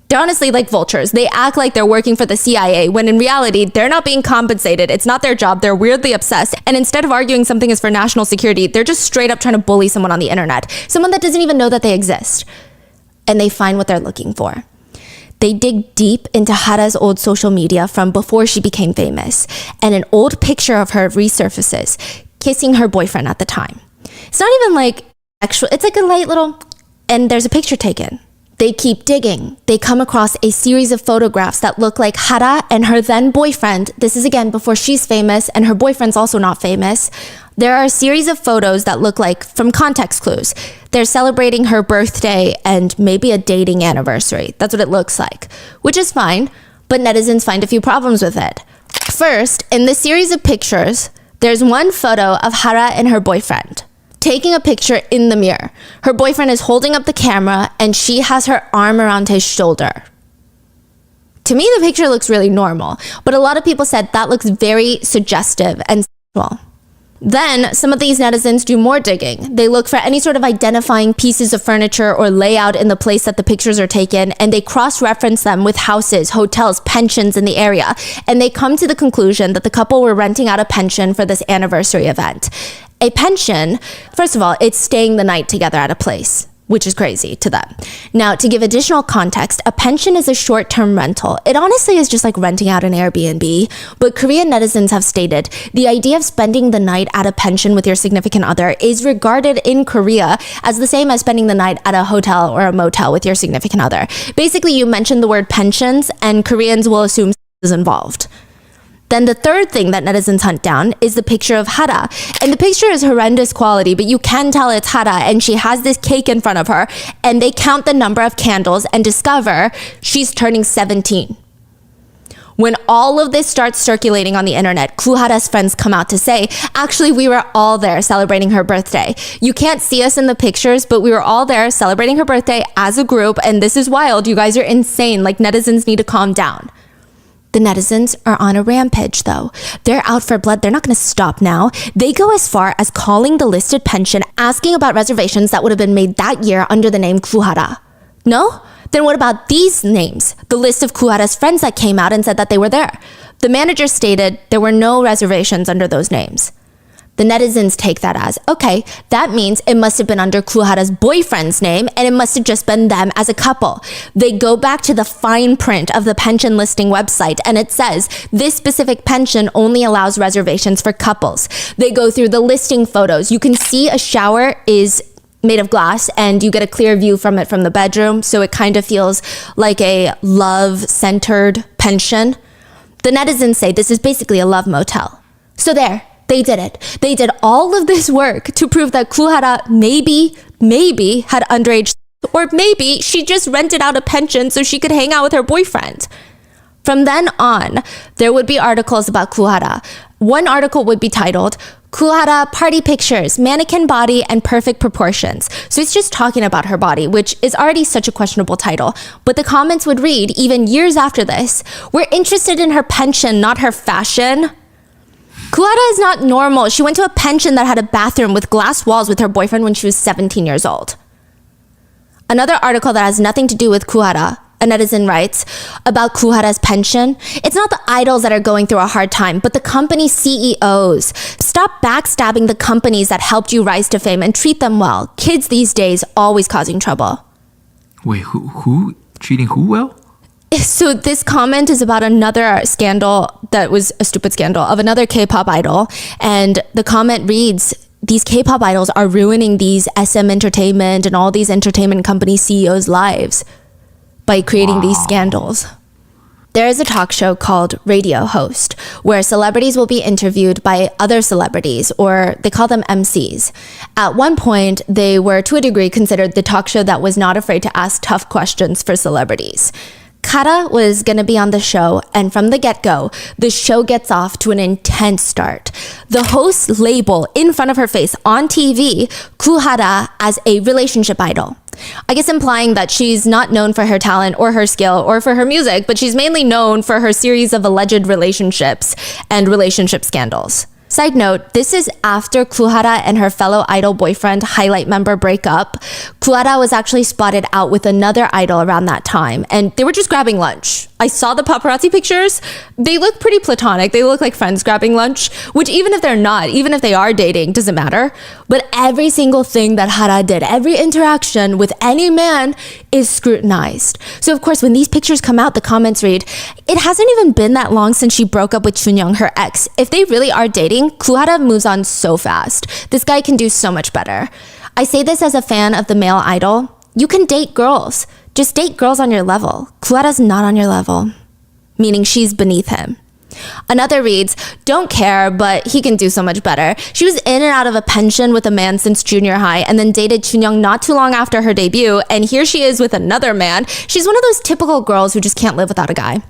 They're honestly like vultures. They act like they're working for the CIA, when in reality, they're not being compensated. It's not their job. They're weirdly obsessed. And instead of arguing something is for national security, they're just straight up trying to bully someone on the internet. Someone that doesn't even know that they exist. And they find what they're looking for. They dig deep into Hara's old social media from before she became famous, and an old picture of her resurfaces, kissing her boyfriend at the time. It's not even like actual, it's like a light little, and there's a picture taken. They keep digging. They come across a series of photographs that look like Hara and her then boyfriend. This is again before she's famous and her boyfriend's also not famous. There are a series of photos that look like, from context clues, they're celebrating her birthday and maybe a dating anniversary. That's what it looks like, which is fine, but netizens find a few problems with it. First, in this series of pictures, there's one photo of Hara and her boyfriend taking a picture in the mirror. Her boyfriend is holding up the camera and she has her arm around his shoulder. To me, the picture looks really normal, but a lot of people said that looks very suggestive and sexual. Then, some of these netizens do more digging. They look for any sort of identifying pieces of furniture or layout in the place that the pictures are taken, and they cross-reference them with houses, hotels, pensions in the area, and they come to the conclusion that the couple were renting out a pension for this anniversary event. A pension, first of all, it's staying the night together at a place, which is crazy to them. Now, to give additional context, a pension is a short-term rental. It honestly is just like renting out an Airbnb, but Korean netizens have stated the idea of spending the night at a pension with your significant other is regarded in Korea as the same as spending the night at a hotel or a motel with your significant other. Basically, you mention the word pensions, and Koreans will assume is involved. Then the third thing that netizens hunt down is the picture of Hara. And the picture is horrendous quality, but you can tell it's Hara, and she has this cake in front of her, and they count the number of candles and discover she's turning 17. When all of this starts circulating on the internet, Goo Hara's friends come out to say, actually, we were all there celebrating her birthday. You can't see us in the pictures, but we were all there celebrating her birthday as a group, and this is wild. You guys are insane. Like, netizens need to calm down. The netizens are on a rampage, though. They're out for blood. They're not going to stop now. They go as far as calling the listed pension, asking about reservations that would have been made that year under the name Goo Hara. No? Then what about these names? The list of Goo Hara's friends that came out and said that they were there. The manager stated there were no reservations under those names. The netizens take that as, okay, that means it must have been under Goo Hara's boyfriend's name, and it must have just been them as a couple. They go back to the fine print of the pension listing website, and it says this specific pension only allows reservations for couples. They go through the listing photos. You can see a shower is made of glass, and you get a clear view from it from the bedroom, so it kind of feels like a love-centered pension. The netizens say this is basically a love motel. So there. They did it. They did all of this work to prove that Goo Hara maybe had underage, or maybe she just rented out a pension so she could hang out with her boyfriend. From then on, there would be articles about Goo Hara. One article would be titled, Goo Hara Party Pictures, Mannequin Body and Perfect Proportions. So it's just talking about her body, which is already such a questionable title. But the comments would read, even years after this, we're interested in her pension, not her fashion. Goo Hara is not normal. She went to a pension that had a bathroom with glass walls with her boyfriend when she was 17 years old. Another article that has nothing to do with Goo Hara, a netizen writes, about Goo Hara's pension. It's not the idols that are going through a hard time, but the company CEOs. Stop backstabbing the companies that helped you rise to fame and treat them well. Kids these days always causing trouble. Wait, who? Treating who well? So this comment is about another scandal that was a stupid scandal of another K-pop idol. And the comment reads, these K-pop idols are ruining these SM Entertainment and all these entertainment company CEOs' lives by creating these scandals. There is a talk show called Radio Host, where celebrities will be interviewed by other celebrities, or they call them MCs. At one point, they were, to a degree, considered the talk show that was not afraid to ask tough questions for celebrities. Hara was going to be on the show, and from the get-go, the show gets off to an intense start. The host's label in front of her face on TV, Goo Hara, as a relationship idol. I guess implying that she's not known for her talent or her skill or for her music, but she's mainly known for her series of alleged relationships and relationship scandals. Side note, this is after Goo Hara and her fellow idol boyfriend Highlight member break up. Goo Hara was actually spotted out with another idol around that time, and they were just grabbing lunch. I saw the paparazzi pictures. They look pretty platonic. They look like friends grabbing lunch, which even if they're not, even if they are dating, doesn't matter. But every single thing that Hara did, every interaction with any man is scrutinized. So of course, when these pictures come out, the comments read, "It hasn't even been that long since she broke up with Chunyoung, her ex. If they really are dating, Goo Hara moves on so fast. This guy can do so much better." I say this as a fan of the male idol. You can date girls. Just date girls on your level. Goo Hara's not on your level, meaning she's beneath him. Another reads, "Don't care, but he can do so much better. She was in and out of a pension with a man since junior high and then dated Chunyoung not too long after her debut, and here she is with another man. She's one of those typical girls who just can't live without a guy."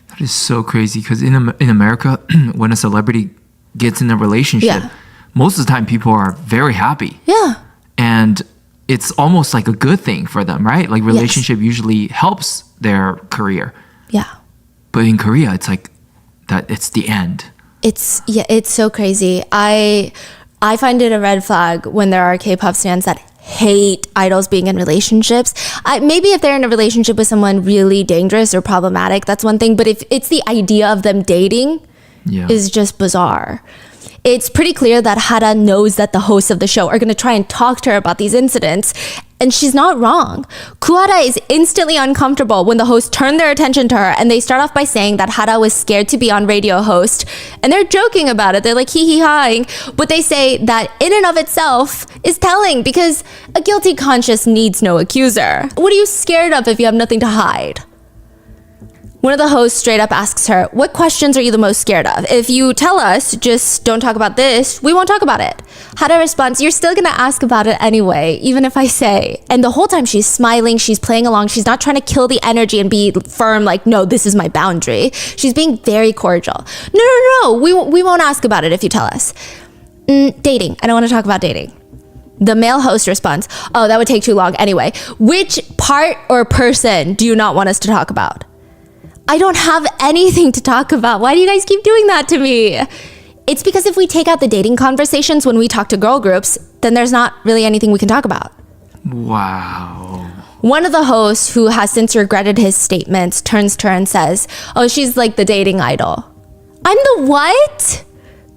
That is so crazy because in America, when a celebrity gets in a relationship, most of the time people are very happy. Yeah. And it's almost like a good thing for them, right? Like relationship usually helps their career. Yeah. But in Korea, it's like that it's the end. It's so crazy. I find it a red flag when there are K-pop stans that hate idols being in relationships. Maybe if they're in a relationship with someone really dangerous or problematic, that's one thing. But if it's the idea of them dating is just bizarre. It's pretty clear that Hara knows that the hosts of the show are going to try and talk to her about these incidents, and she's not wrong. Goo Hara is instantly uncomfortable when the hosts turn their attention to her, and they start off by saying that Hara was scared to be on Radio Host, and they're joking about it. They're like hee-hee-haing, but they say that in and of itself is telling, because a guilty conscience needs no accuser. What are you scared of if you have nothing to hide? One of the hosts straight up asks her, "What questions are you the most scared of? If you tell us, just don't talk about this, we won't talk about it." Hara responds, "You're still gonna ask about it anyway, even if I say." And the whole time she's smiling, she's playing along, she's not trying to kill the energy and be firm like, "No, this is my boundary." She's being very cordial. No, we won't ask about it if you tell us. Dating, I don't want to talk about dating. The male host responds, "Oh, that would take too long anyway. Which part or person do you not want us to talk about?" I don't have anything to talk about. Why do you guys keep doing that to me? It's because if we take out the dating conversations when we talk to girl groups, then there's not really anything we can talk about. Wow. One of the hosts, who has since regretted his statements, turns to her and says, "Oh, she's like the dating idol." I'm the what?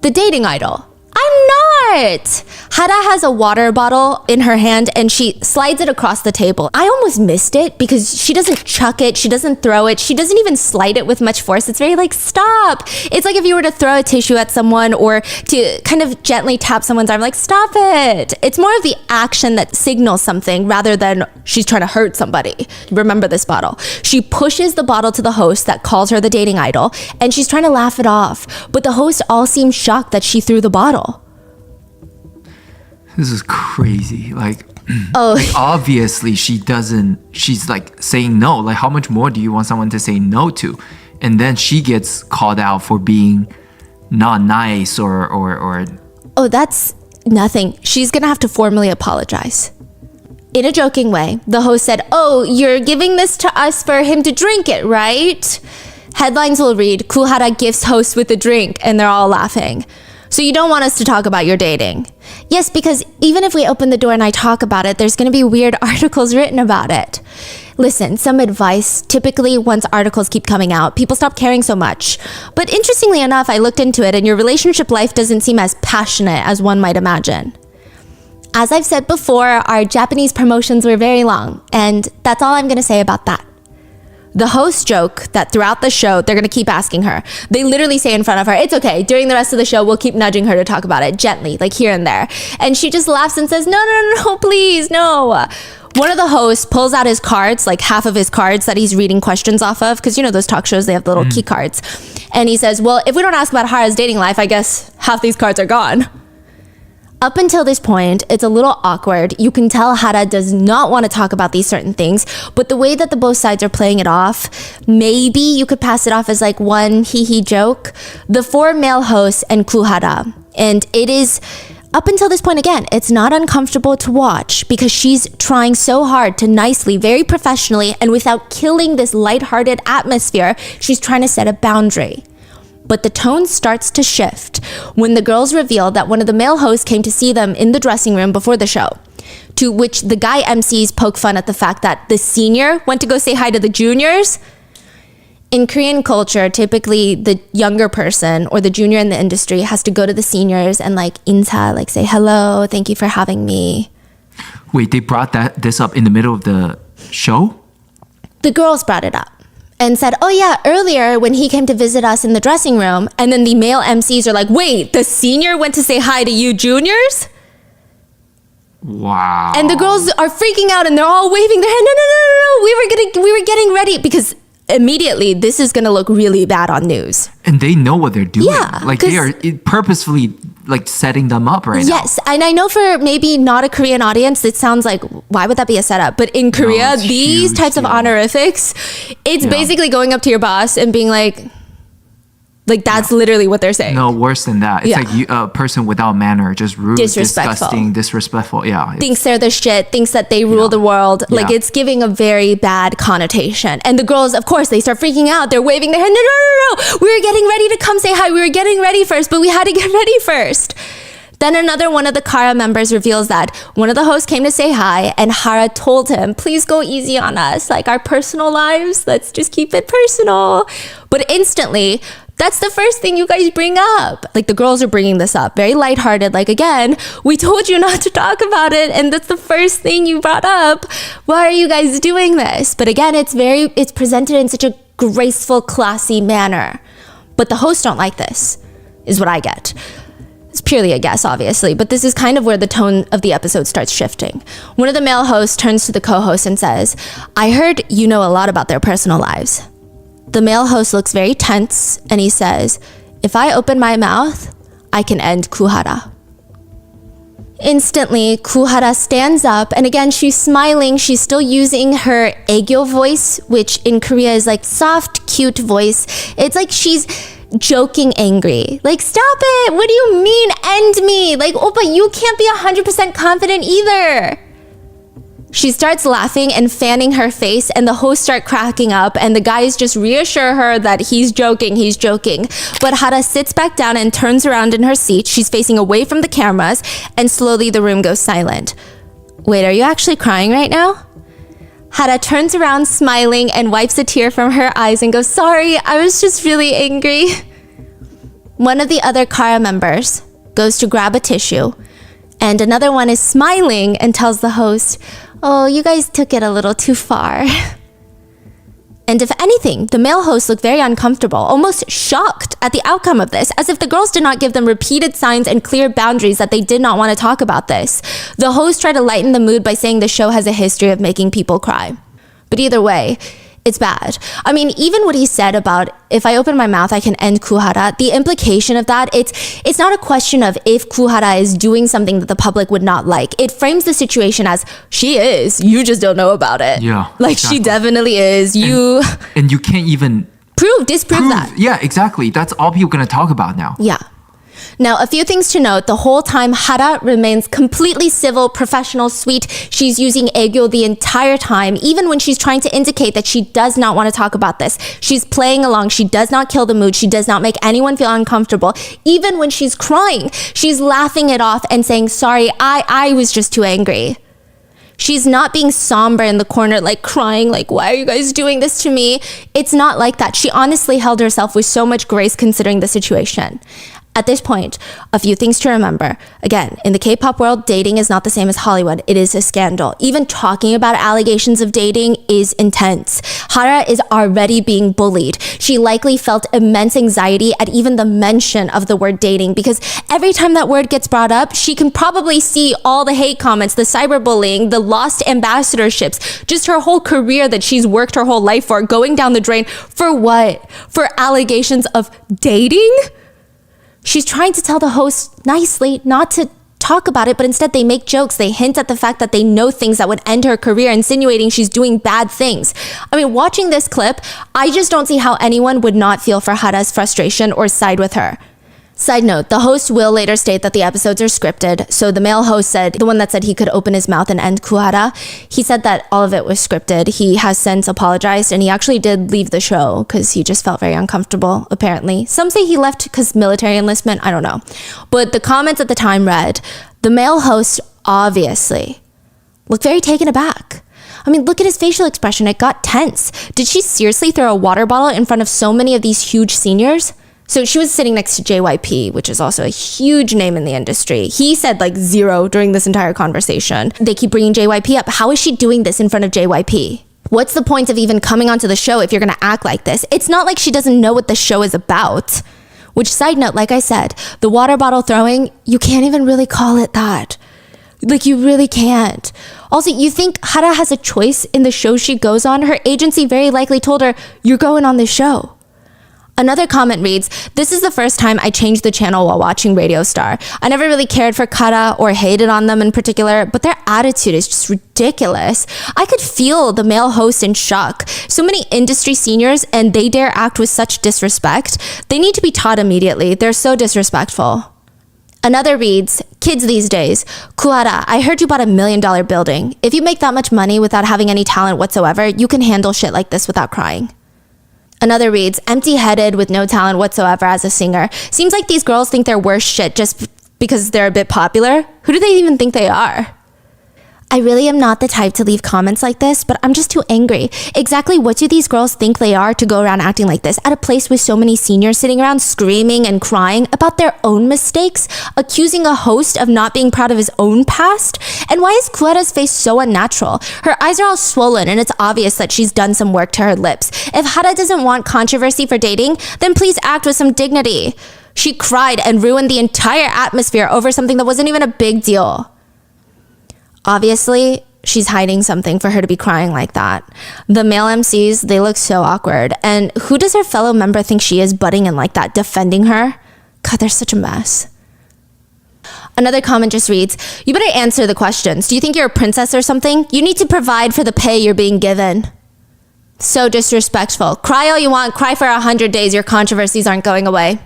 The dating idol. I'm not. Hara has a water bottle in her hand and she slides it across the table. I almost missed it because she doesn't chuck it, she doesn't throw it, she doesn't even slide it with much force. It's very like, stop. It's like if you were to throw a tissue at someone or to kind of gently tap someone's arm, like, stop it. It's more of the action that signals something rather than she's trying to hurt somebody. Remember this bottle. She pushes the bottle to the host that calls her the dating idol and she's trying to laugh it off. But the host all seem shocked that she threw the bottle. This is crazy. Like, oh, like obviously she's like saying no. Like, how much more do you want someone to say no to? And then she gets called out for being not nice or oh, that's nothing. She's gonna have to formally apologize. In a joking way, the host said, "Oh, you're giving this to us for him to drink it, right?" Headlines will read, "Goo Hara gifts host with a drink," and they're all laughing. So you don't want us to talk about your dating? Yes, because even if we open the door and I talk about it, there's going to be weird articles written about it. Listen, some advice. Typically, once articles keep coming out, people stop caring so much. But interestingly enough, I looked into it and your relationship life doesn't seem as passionate as one might imagine. As I've said before, our Japanese promotions were very long, and that's all I'm going to say about that. The hosts joke that throughout the show, they're going to keep asking her. They literally say in front of her, "It's okay. During the rest of the show, we'll keep nudging her to talk about it gently, like here and there." And she just laughs and says, "No, please, no." One of the hosts pulls out his cards, like half of his cards that he's reading questions off of, because you know those talk shows, they have the little key cards. And he says, well, if we don't ask about Hara's dating life, I guess half these cards are gone. Up until this point, it's a little awkward. You can tell Hara does not want to talk about these certain things, but the way that the both sides are playing it off, maybe you could pass it off as like one hee-hee joke. The 4 male hosts and Goo Hara. And it is... Up until this point, again, it's not uncomfortable to watch because she's trying so hard to nicely, very professionally, and without killing this lighthearted atmosphere, she's trying to set a boundary. But the tone starts to shift when the girls reveal that one of the male hosts came to see them in the dressing room before the show, to which the guy MCs poke fun at the fact that the senior went to go say hi to the juniors. In Korean culture, typically the younger person or the junior in the industry has to go to the seniors and like insa, like say hello, thank you for having me. Wait, they brought this up in the middle of the show? The girls brought it up and said, oh yeah, earlier when he came to visit us in the dressing room, and then the male MCs are like, wait, the senior went to say hi to you juniors? Wow. And the girls are freaking out and they're all waving their hand. No. We were getting ready because immediately this is going to look really bad on news. And they know what they're doing. Yeah, like they are purposefully like setting them up right now. Yes, and I know for maybe not a Korean audience, it sounds like, why would that be a setup? But in Korea, these huge types of deal. honorifics, it's basically going up to your boss and being like that's literally what they're saying. No, worse than that. It's like a person without manner, just rude, disgusting, disrespectful. Yeah. Thinks they're the shit, thinks that they rule the world. Like it's giving a very bad connotation. And the girls, of course, they start freaking out. They're waving their hand. No. We were getting ready to come say hi. We were getting ready first, but we had to get ready first. Then another one of the Kara members reveals that one of the hosts came to say hi and Hara told him, please go easy on us. Like our personal lives, let's just keep it personal. But instantly, that's the first thing you guys bring up. Like the girls are bringing this up, very lighthearted. Like again, we told you not to talk about it, and that's the first thing you brought up. Why are you guys doing this? But again, it's presented in such a graceful, classy manner. But the hosts don't like this, is what I get. It's purely a guess, obviously, but this is kind of where the tone of the episode starts shifting. One of the male hosts turns to the co-host and says, I heard you know a lot about their personal lives. The male host looks very tense and he says, if I open my mouth, I can end Goo Hara. Instantly, Goo Hara stands up and again, she's smiling. She's still using her aegyo voice, which in Korea is like soft, cute voice. It's like she's joking angry. Like, stop it. What do you mean, end me? Like, oh, but you can't be 100% confident either. She starts laughing and fanning her face and the hosts start cracking up and the guys just reassure her that he's joking. But Hara sits back down and turns around in her seat. She's facing away from the cameras and slowly the room goes silent. Wait, are you actually crying right now? Hara turns around smiling and wipes a tear from her eyes and goes, sorry, I was just really angry. One of the other Kara members goes to grab a tissue and another one is smiling and tells the host, oh, you guys took it a little too far. And if anything, the male hosts look very uncomfortable, almost shocked at the outcome of this, as if the girls did not give them repeated signs and clear boundaries that they did not want to talk about this. The hosts try to lighten the mood by saying the show has a history of making people cry. But either way, it's bad. I mean, even what he said about if I open my mouth, I can end Goo Hara, the implication of that, it's not a question of if Goo Hara is doing something that the public would not like. It frames the situation as she is, you just don't know about it. Yeah. Like exactly. she definitely is. And you can't even disprove that. Yeah, exactly. That's all people are going to talk about now. Yeah. Now, a few things to note. The whole time, Hara remains completely civil, professional, sweet. She's using aegyo the entire time, even when she's trying to indicate that she does not want to talk about this. She's playing along. She does not kill the mood. She does not make anyone feel uncomfortable. Even when she's crying, she's laughing it off and saying, sorry, I was just too angry. She's not being somber in the corner, like crying, like, why are you guys doing this to me? It's not like that. She honestly held herself with so much grace considering the situation. At this point, a few things to remember. Again, in the K-pop world, dating is not the same as Hollywood. It is a scandal. Even talking about allegations of dating is intense. Hara is already being bullied. She likely felt immense anxiety at even the mention of the word dating, because every time that word gets brought up, she can probably see all the hate comments, the cyberbullying, the lost ambassadorships, just her whole career that she's worked her whole life for, going down the drain. For what? For allegations of dating? She's trying to tell the host nicely not to talk about it, but instead they make jokes. They hint at the fact that they know things that would end her career, insinuating she's doing bad things. I mean, watching this clip, I just don't see how anyone would not feel for Hara's frustration or side with her. Side note, the host will later state that the episodes are scripted. So the male host said, the one that said he could open his mouth and end Goo Hara, he said that all of it was scripted. He has since apologized, and he actually did leave the show because he just felt very uncomfortable, apparently. Some say he left because military enlistment, I don't know. But the comments at the time read, the male host obviously looked very taken aback. I mean, look at his facial expression. It got tense. Did she seriously throw a water bottle in front of so many of these huge seniors? So she was sitting next to JYP, which is also a huge name in the industry. He said like 0 during this entire conversation. They keep bringing JYP up. How is she doing this in front of JYP? What's the point of even coming onto the show if you're going to act like this? It's not like she doesn't know what the show is about. Which, side note, like I said, the water bottle throwing, you can't even really call it that. Like, you really can't. Also, you think Hara has a choice in the show she goes on? Her agency very likely told her, you're going on this show. Another comment reads, this is the first time I changed the channel while watching Radio Star. I never really cared for Kara or hated on them in particular, but their attitude is just ridiculous. I could feel the male host in shock. So many industry seniors, and they dare act with such disrespect. They need to be taught immediately. They're so disrespectful. Another reads, kids these days, Goo Hara, I heard you bought $1 million building. If you make that much money without having any talent whatsoever, you can handle shit like this without crying. Another reads, empty-headed with no talent whatsoever as a singer. Seems like these girls think they're worse shit just because they're a bit popular. Who do they even think they are? I really am not the type to leave comments like this, but I'm just too angry. Exactly what do these girls think they are to go around acting like this at a place with so many seniors sitting around screaming and crying about their own mistakes, accusing a host of not being proud of his own past? And why is Goo Hara's face so unnatural? Her eyes are all swollen, and it's obvious that she's done some work to her lips. If Hara doesn't want controversy for dating, then please act with some dignity. She cried and ruined the entire atmosphere over something that wasn't even a big deal. Obviously, she's hiding something for her to be crying like that. The male MCs, they look so awkward. And who does her fellow member think she is, butting in like that, defending her? God, they're such a mess. Another comment just reads, you better answer the questions. Do you think you're a princess or something? You need to provide for the pay you're being given. So disrespectful. Cry all you want, cry for 100 days, your controversies aren't going away.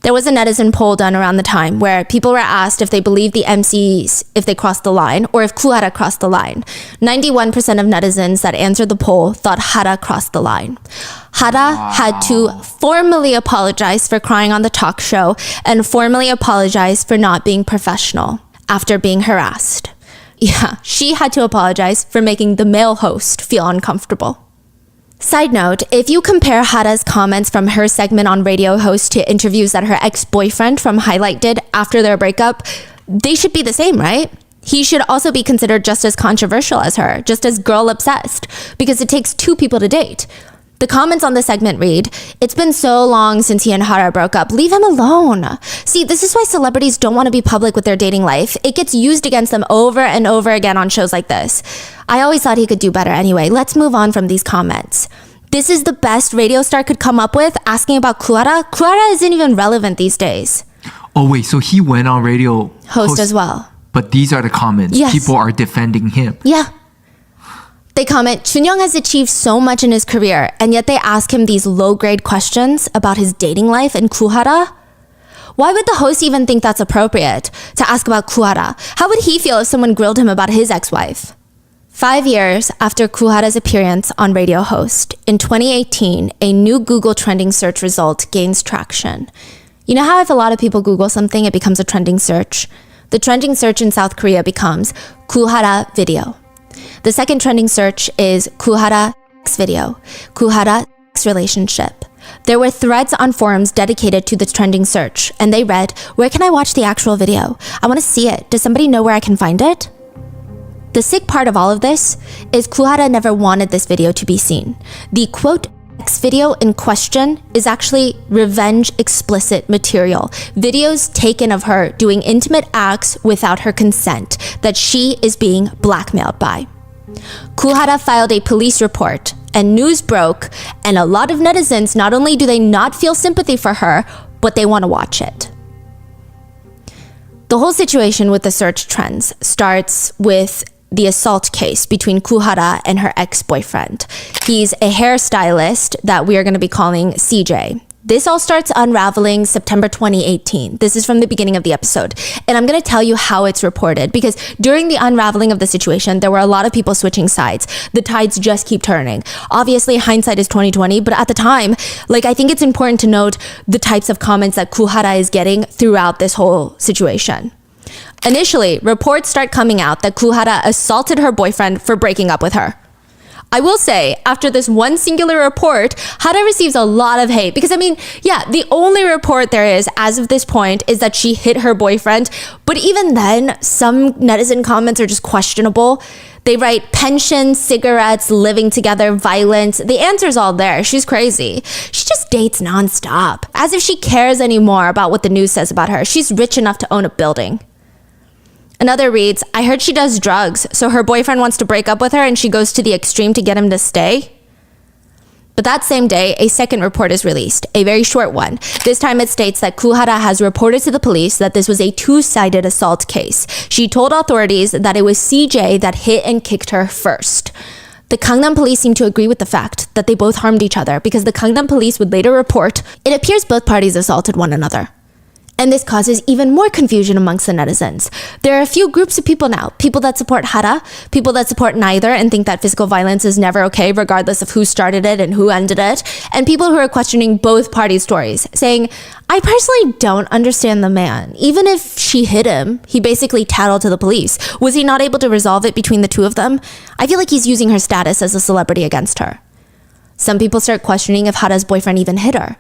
There was a netizen poll done around the time where people were asked if they believed the MCs if they crossed the line or if Goo Hara crossed the line. 91% of netizens that answered the poll thought Hara crossed the line. Hara had to formally apologize for crying on the talk show and formally apologize for not being professional after being harassed. Yeah, she had to apologize for making the male host feel uncomfortable. Side note, if you compare Hara's comments from her segment on Radio Host to interviews that her ex-boyfriend from Highlight did after their breakup, they should be the same, right? He should also be considered just as controversial as her, just as girl-obsessed, because it takes 2 people to date. The comments on the segment read, it's been so long since he and Hara broke up. Leave him alone. See, this is why celebrities don't want to be public with their dating life. It gets used against them over and over again on shows like this. I always thought he could do better anyway. Let's move on from these comments. This is the best Radio Star could come up with, asking about Goo Hara. Goo Hara isn't even relevant these days. Oh wait, so he went on Radio Host as well. But these are the comments. Yes. People are defending him. Yeah. They comment, Chunyoung has achieved so much in his career, and yet they ask him these low-grade questions about his dating life and Goo Hara? Why would the host even think that's appropriate to ask about Goo Hara? How would he feel if someone grilled him about his ex-wife? 5 years after Goo Hara's appearance on Radio Host, in 2018, a new Google trending search result gains traction. You know how if a lot of people Google something, it becomes a trending search? The trending search in South Korea becomes Goo Hara video. The second trending search is Goo Hara X video, Goo Hara relationship. There were threads on forums dedicated to the trending search, and they read, "Where can I watch the actual video? I want to see it. Does somebody know where I can find it?" The sick part of all of this is Goo Hara never wanted this video to be seen. The quote, X video in question is actually revenge explicit material. Videos taken of her doing intimate acts without her consent that she is being blackmailed by. Goo Hara filed a police report and news broke, and a lot of netizens, not only do they not feel sympathy for her, but they want to watch it. The whole situation with the search trends starts with the assault case between Goo Hara and her ex-boyfriend. He's a hairstylist that we are going to be calling CJ. This all starts unraveling September 2018. This is from the beginning of the episode. And I'm going to tell you how it's reported, because during the unraveling of the situation, there were a lot of people switching sides. The tides just keep turning. Obviously, hindsight is 2020, but at the time, I think it's important to note the types of comments that Goo Hara is getting throughout this whole situation. Initially, reports start coming out that Goo Hara assaulted her boyfriend for breaking up with her. I will say, after this one singular report, Hara receives a lot of hate because, the only report there is as of this point is that she hit her boyfriend. But even then, some netizen comments are just questionable. They write pension, cigarettes, living together, violence. The answer's all there. She's crazy. She just dates nonstop, as if she cares anymore about what the news says about her. She's rich enough to own a building. Another reads, "I heard she does drugs, so her boyfriend wants to break up with her and she goes to the extreme to get him to stay." But that same day, a second report is released, a very short one. This time it states that Goo Hara has reported to the police that this was a two-sided assault case. She told authorities that it was CJ that hit and kicked her first. The Gangnam police seem to agree with the fact that they both harmed each other, because the Gangnam police would later report, "It appears both parties assaulted one another." And this causes even more confusion amongst the netizens. There are a few groups of people now, people that support Hara, people that support neither and think that physical violence is never okay regardless of who started it and who ended it, and people who are questioning both parties' stories, saying, "I personally don't understand the man. Even if she hit him, he basically tattled to the police. Was he not able to resolve it between the two of them? I feel like he's using her status as a celebrity against her." Some people start questioning if Hara's boyfriend even hit her.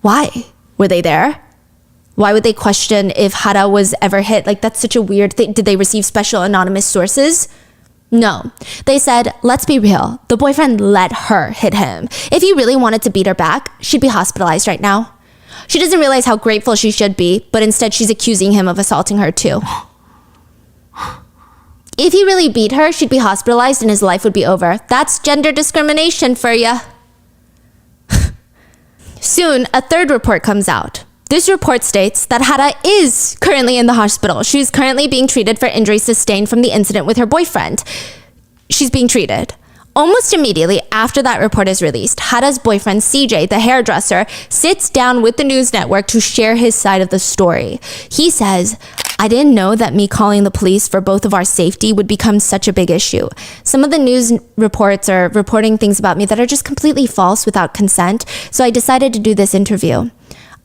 Why? Were they there? Why would they question if Hara was ever hit? That's such a weird thing. Did they receive special anonymous sources? No. They said, let's be real. The boyfriend let her hit him. If he really wanted to beat her back, she'd be hospitalized right now. She doesn't realize how grateful she should be, but instead she's accusing him of assaulting her too. If he really beat her, she'd be hospitalized and his life would be over. That's gender discrimination for ya. Soon, a third report comes out. This report states that Hara is currently in the hospital. She's currently being treated for injuries sustained from the incident with her boyfriend. She's being treated. Almost immediately after that report is released, Hara's boyfriend CJ, the hairdresser, sits down with the news network to share his side of the story. He says, "I didn't know that me calling the police for both of our safety would become such a big issue. Some of the news reports are reporting things about me that are just completely false without consent, so I decided to do this interview.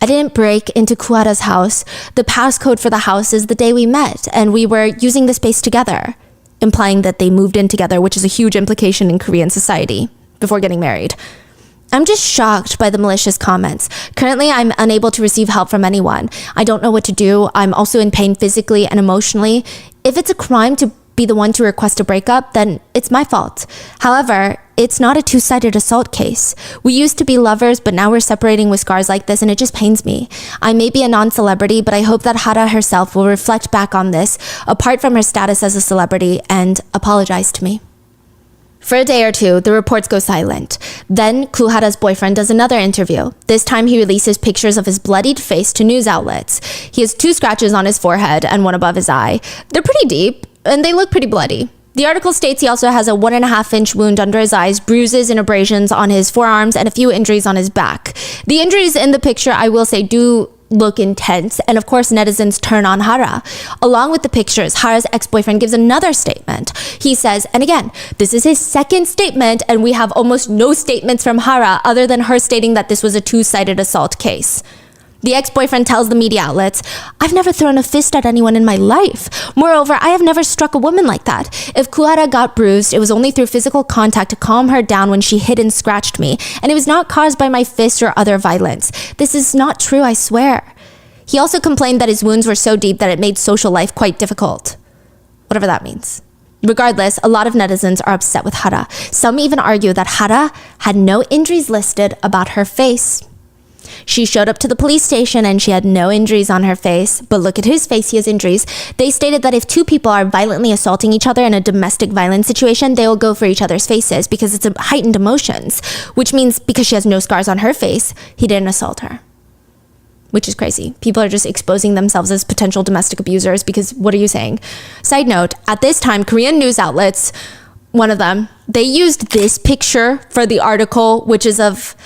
I didn't break into Goo Hara's house. The passcode for the house is the day we met, and we were using the space together," implying that they moved in together, which is a huge implication in Korean society, before getting married. "I'm just shocked by the malicious comments. Currently, I'm unable to receive help from anyone. I don't know what to do. I'm also in pain physically and emotionally. If it's a crime to be the one to request a breakup, then it's my fault. However, it's not a two-sided assault case. We used to be lovers, but now we're separating with scars like this, and it just pains me. I may be a non-celebrity, but I hope that Hara herself will reflect back on this, apart from her status as a celebrity, and apologize to me." For a day or two, the reports go silent. Then, Goo Hara's boyfriend does another interview. This time, he releases pictures of his bloodied face to news outlets. He has 2 scratches on his forehead and one above his eye. They're pretty deep, and they look pretty bloody. The article states he also has a 1.5-inch wound under his eyes, bruises and abrasions on his forearms, and a few injuries on his back. The injuries in the picture, I will say, do look intense, and of course netizens turn on Hara. Along with the pictures, Hara's ex-boyfriend gives another statement. He says, and again, this is his second statement, and we have almost no statements from Hara other than her stating that this was a two-sided assault case. The ex-boyfriend tells the media outlets, "I've never thrown a fist at anyone in my life. Moreover, I have never struck a woman like that. If Goo Hara got bruised, it was only through physical contact to calm her down when she hit and scratched me, and it was not caused by my fist or other violence. This is not true, I swear." He also complained that his wounds were so deep that it made social life quite difficult. Whatever that means. Regardless, a lot of netizens are upset with Hara. Some even argue that Hara had no injuries listed about her face. She showed up to the police station and she had no injuries on her face, but look at whose face he has injuries. They stated that if two people are violently assaulting each other in a domestic violence situation, they will go for each other's faces because it's a heightened emotions, which means because she has no scars on her face, he didn't assault her. Which is crazy. People are just exposing themselves as potential domestic abusers because what are you saying? Side note, at this time, Korean news outlets, one of them, they used this picture for the article, which is of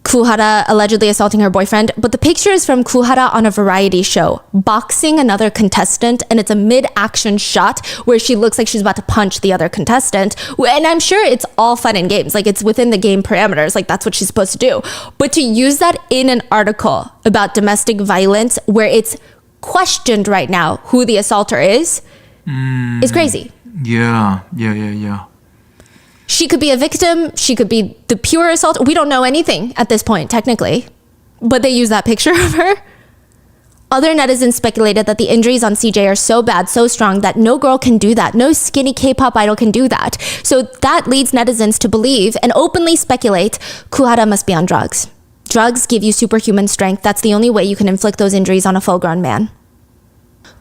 Goo Hara allegedly assaulting her boyfriend, but the picture is from Goo Hara on a variety show, boxing another contestant, and it's a mid-action shot where she looks like she's about to punch the other contestant, and I'm sure it's all fun and games, like it's within the game parameters, like that's what she's supposed to do. But to use that in an article about domestic violence where it's questioned right now who the assaulter is crazy. Yeah. She could be a victim. She could be the pure assault. We don't know anything at this point, technically. But they use that picture of her. Other netizens speculated that the injuries on CJ are so bad, so strong, that no girl can do that. No skinny K-pop idol can do that. So that leads netizens to believe and openly speculate Goo Hara must be on drugs. Drugs give you superhuman strength. That's the only way you can inflict those injuries on a full-grown man.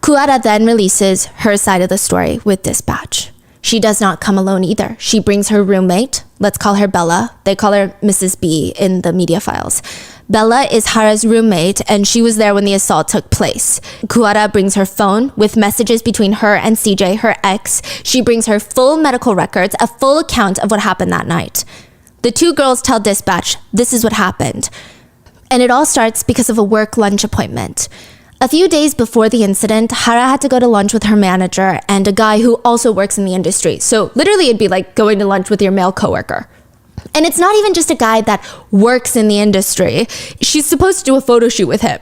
Goo Hara then releases her side of the story with dispatch. She does not come alone either. She brings her roommate. Let's call her Bella. They call her Mrs. B in the media files. Bella is Hara's roommate, and she was there when the assault took place. Goo Hara brings her phone with messages between her and CJ, her ex. She brings her full medical records, a full account of what happened that night. The two girls tell dispatch, this is what happened. And it all starts because of a work lunch appointment. A few days before the incident, Hara had to go to lunch with her manager and a guy who also works in the industry. So literally it'd be like going to lunch with your male coworker. And it's not even just a guy that works in the industry. She's supposed to do a photo shoot with him.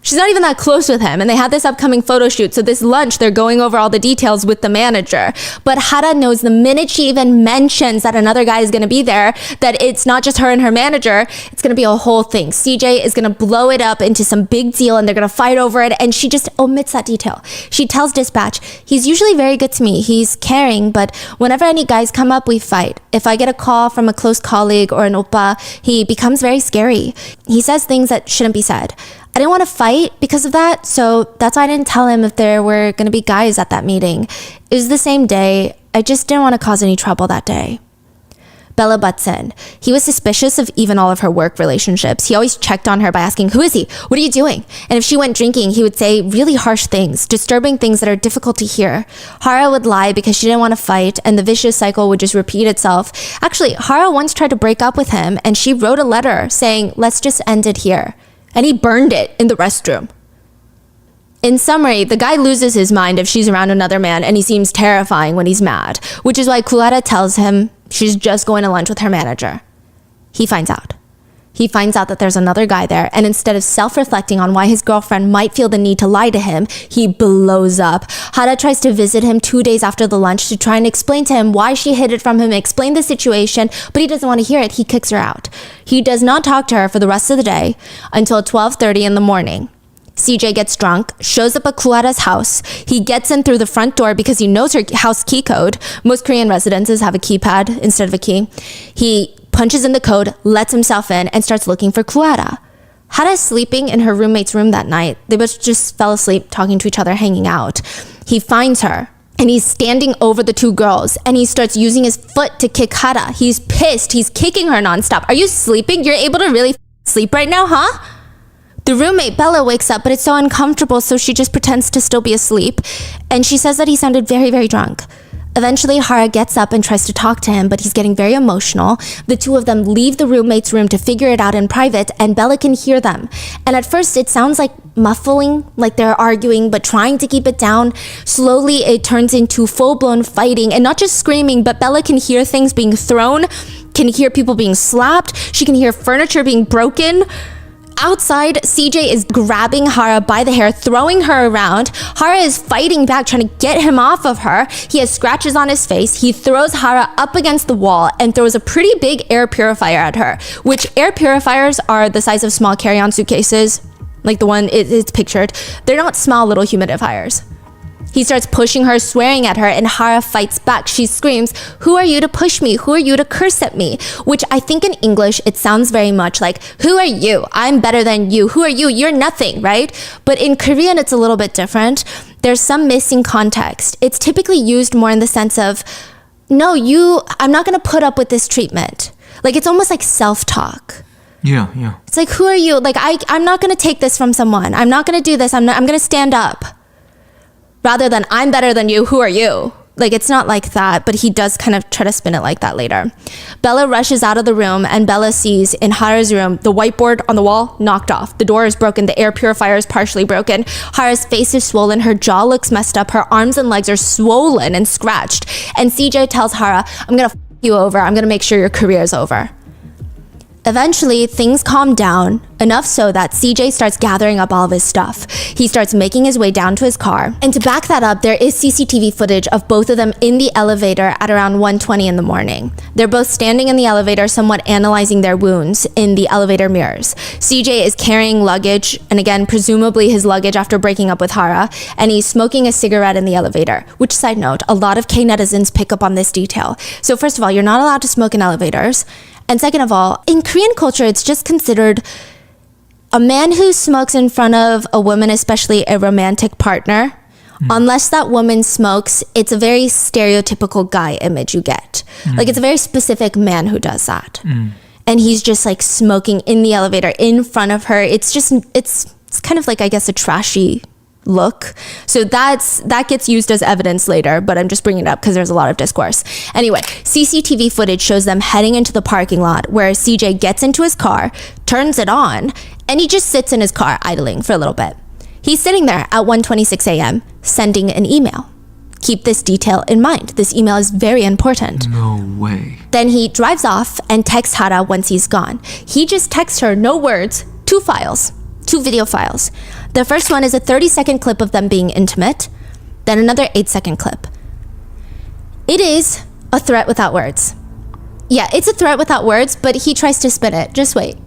She's not even that close with him, and they had this upcoming photo shoot, so this lunch, they're going over all the details with the manager. But Hara knows the minute she even mentions that another guy is going to be there, that it's not just her and her manager, it's going to be a whole thing. CJ is going to blow it up into some big deal, and they're going to fight over it, and she just omits that detail. She tells dispatch, he's usually very good to me, he's caring, but whenever any guys come up, we fight. If I get a call from a close colleague or an oppa, he becomes very scary. He says things that shouldn't be said. I didn't want to fight because of that, so that's why I didn't tell him if there were going to be guys at that meeting. It was the same day. I just didn't want to cause any trouble that day. Bella butts in. He was suspicious of even all of her work relationships. He always checked on her by asking, who is he? What are you doing? And if she went drinking, he would say really harsh things, disturbing things that are difficult to hear. Hara would lie because she didn't want to fight, and the vicious cycle would just repeat itself. Actually, Hara once tried to break up with him, and she wrote a letter saying, let's just end it here. And he burned it in the restroom. In summary, the guy loses his mind if she's around another man, and he seems terrifying when he's mad, which is why Goo Hara tells him she's just going to lunch with her manager. He finds out. He finds out that there's another guy there, and instead of self-reflecting on why his girlfriend might feel the need to lie to him, he blows up. Hara tries to visit him 2 days after the lunch to try and explain to him why she hid it from him, explain the situation, but he doesn't want to hear it. He kicks her out. He does not talk to her for the rest of the day until 12:30 in the morning. CJ gets drunk, shows up at Goo Hara's house. He gets in through the front door because he knows her house key code. Most Korean residences have a keypad instead of a key. He punches in the code, lets himself in, and starts looking for Goo Hara. Hara is sleeping in her roommate's room that night. They both just fell asleep, talking to each other, hanging out. He finds her, and he's standing over the two girls, and he starts using his foot to kick Hara. He's pissed. He's kicking her nonstop. Are you sleeping? You're able to really sleep right now, huh? The roommate, Bella, wakes up, but it's so uncomfortable, so she just pretends to still be asleep, and she says that he sounded very, very drunk. Eventually, Hara gets up and tries to talk to him, but he's getting very emotional. The two of them leave the roommate's room to figure it out in private, and Bella can hear them. And at first, it sounds like muffling, like they're arguing, but trying to keep it down. Slowly, it turns into full-blown fighting, and not just screaming, but Bella can hear things being thrown, can hear people being slapped, she can hear furniture being broken. Outside, CJ is grabbing Hara by the hair, throwing her around. Hara is fighting back, trying to get him off of her. He has scratches on his face. He throws Hara up against the wall and throws a pretty big air purifier at her, which air purifiers are the size of small carry-on suitcases, like the one it's pictured. They're not small little humidifiers. He starts pushing her, swearing at her, and Hara fights back. She screams, "Who are you to push me? Who are you to curse at me?" Which I think in English, it sounds very much like, "Who are you? I'm better than you. Who are you? You're nothing," right? But in Korean, it's a little bit different. There's some missing context. It's typically used more in the sense of, "No, I'm not going to put up with this treatment." Like, it's almost like self-talk. Yeah. It's like, "Who are you? Like, I'm not going to take this from someone. I'm not going to do this. I'm going to stand up." Rather than, "I'm better than you, who are you?" Like, it's not like that, but he does kind of try to spin it like that later. Bella rushes out of the room, and Bella sees in Hara's room the whiteboard on the wall knocked off. The door is broken. The air purifier is partially broken. Hara's face is swollen. Her jaw looks messed up. Her arms and legs are swollen and scratched. And CJ tells Hara, "I'm going to f you over. I'm going to make sure your career is over." Eventually, things calm down, enough so that CJ starts gathering up all of his stuff. He starts making his way down to his car. And to back that up, there is CCTV footage of both of them in the elevator at around 1:20 in the morning. They're both standing in the elevator, somewhat analyzing their wounds in the elevator mirrors. CJ is carrying luggage, and again, presumably his luggage after breaking up with Hara, and he's smoking a cigarette in the elevator. Which, side note, a lot of K-netizens pick up on this detail. So first of all, you're not allowed to smoke in elevators. And second of all, in Korean culture, it's just considered a man who smokes in front of a woman, especially a romantic partner, unless that woman smokes, it's a very stereotypical guy image you get. Like, it's a very specific man who does that. And he's just like smoking in the elevator in front of her. It's kind of like, I guess, a trashy look. So that gets used as evidence later, but I'm just bringing it up because there's a lot of discourse. Anyway, CCTV footage shows them heading into the parking lot where CJ gets into his car, turns it on, and he just sits in his car idling for a little bit. He's sitting there at 1:26 a.m. sending an email. Keep this detail in mind. This email is very important. No way. Then he drives off and texts Hara once he's gone. He just texts her, no words, 2 video files. The first one is a 30-second clip of them being intimate, then another 8-second clip. It is a threat without words. Yeah, it's a threat without words, but he tries to spin it. Just wait.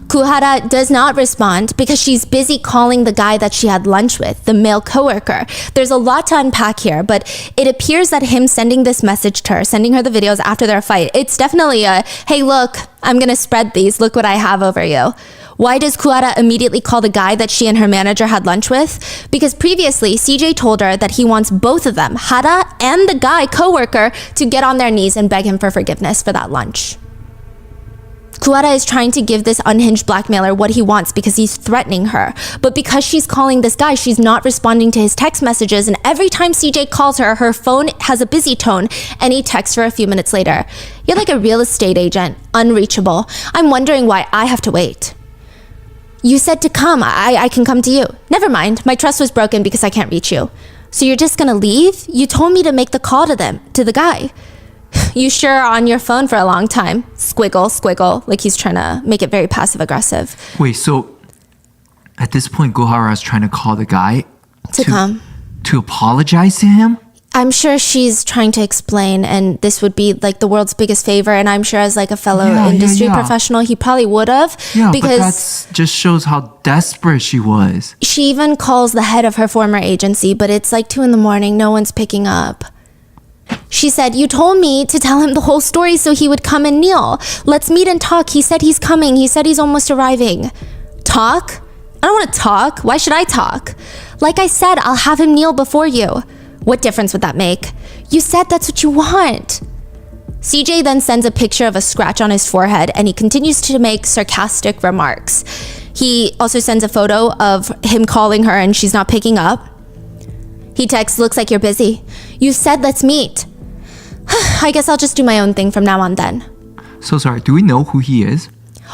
Goo Hara does not respond because she's busy calling the guy that she had lunch with, the male coworker. There's a lot to unpack here, but it appears that him sending this message to her, sending her the videos after their fight, it's definitely a, "Hey, look, I'm gonna spread these. Look what I have over you." Why does Goo Hara immediately call the guy that she and her manager had lunch with? Because previously, CJ told her that he wants both of them, Hara and the guy coworker, to get on their knees and beg him for forgiveness for that lunch. Goo Hara is trying to give this unhinged blackmailer what he wants because he's threatening her. But because she's calling this guy, she's not responding to his text messages. And every time CJ calls her, her phone has a busy tone and he texts her a few minutes later. "You're like a real estate agent, unreachable. I'm wondering why I have to wait. You said to come, I can come to you. Never mind, my trust was broken because I can't reach you. So you're just gonna leave? You told me to make the call to the guy. You sure are on your phone for a long time." Squiggle, squiggle, like he's trying to make it very passive aggressive. Wait, so at this point, Goo Hara is trying to call the guy To come. to apologize to him? I'm sure she's trying to explain, and this would be like the world's biggest favor, and I'm sure as like a fellow industry professional, he probably would have. Yeah, because but that just shows how desperate she was. she even calls the head of her former agency, but it's like 2 a.m, no one's picking up. She said, "You told me to tell him the whole story so he would come and kneel. Let's meet and talk. He said he's coming. He said he's almost arriving." Talk? I don't want to talk. Why should I talk? Like I said, I'll have him kneel before you. What difference would that make? You said that's what you want. CJ then sends a picture of a scratch on his forehead and he continues to make sarcastic remarks. He also sends a photo of him calling her and she's not picking up. He texts, "Looks like you're busy. You said let's meet." I guess I'll just do my own thing from now on then. So sorry, do we know who he is?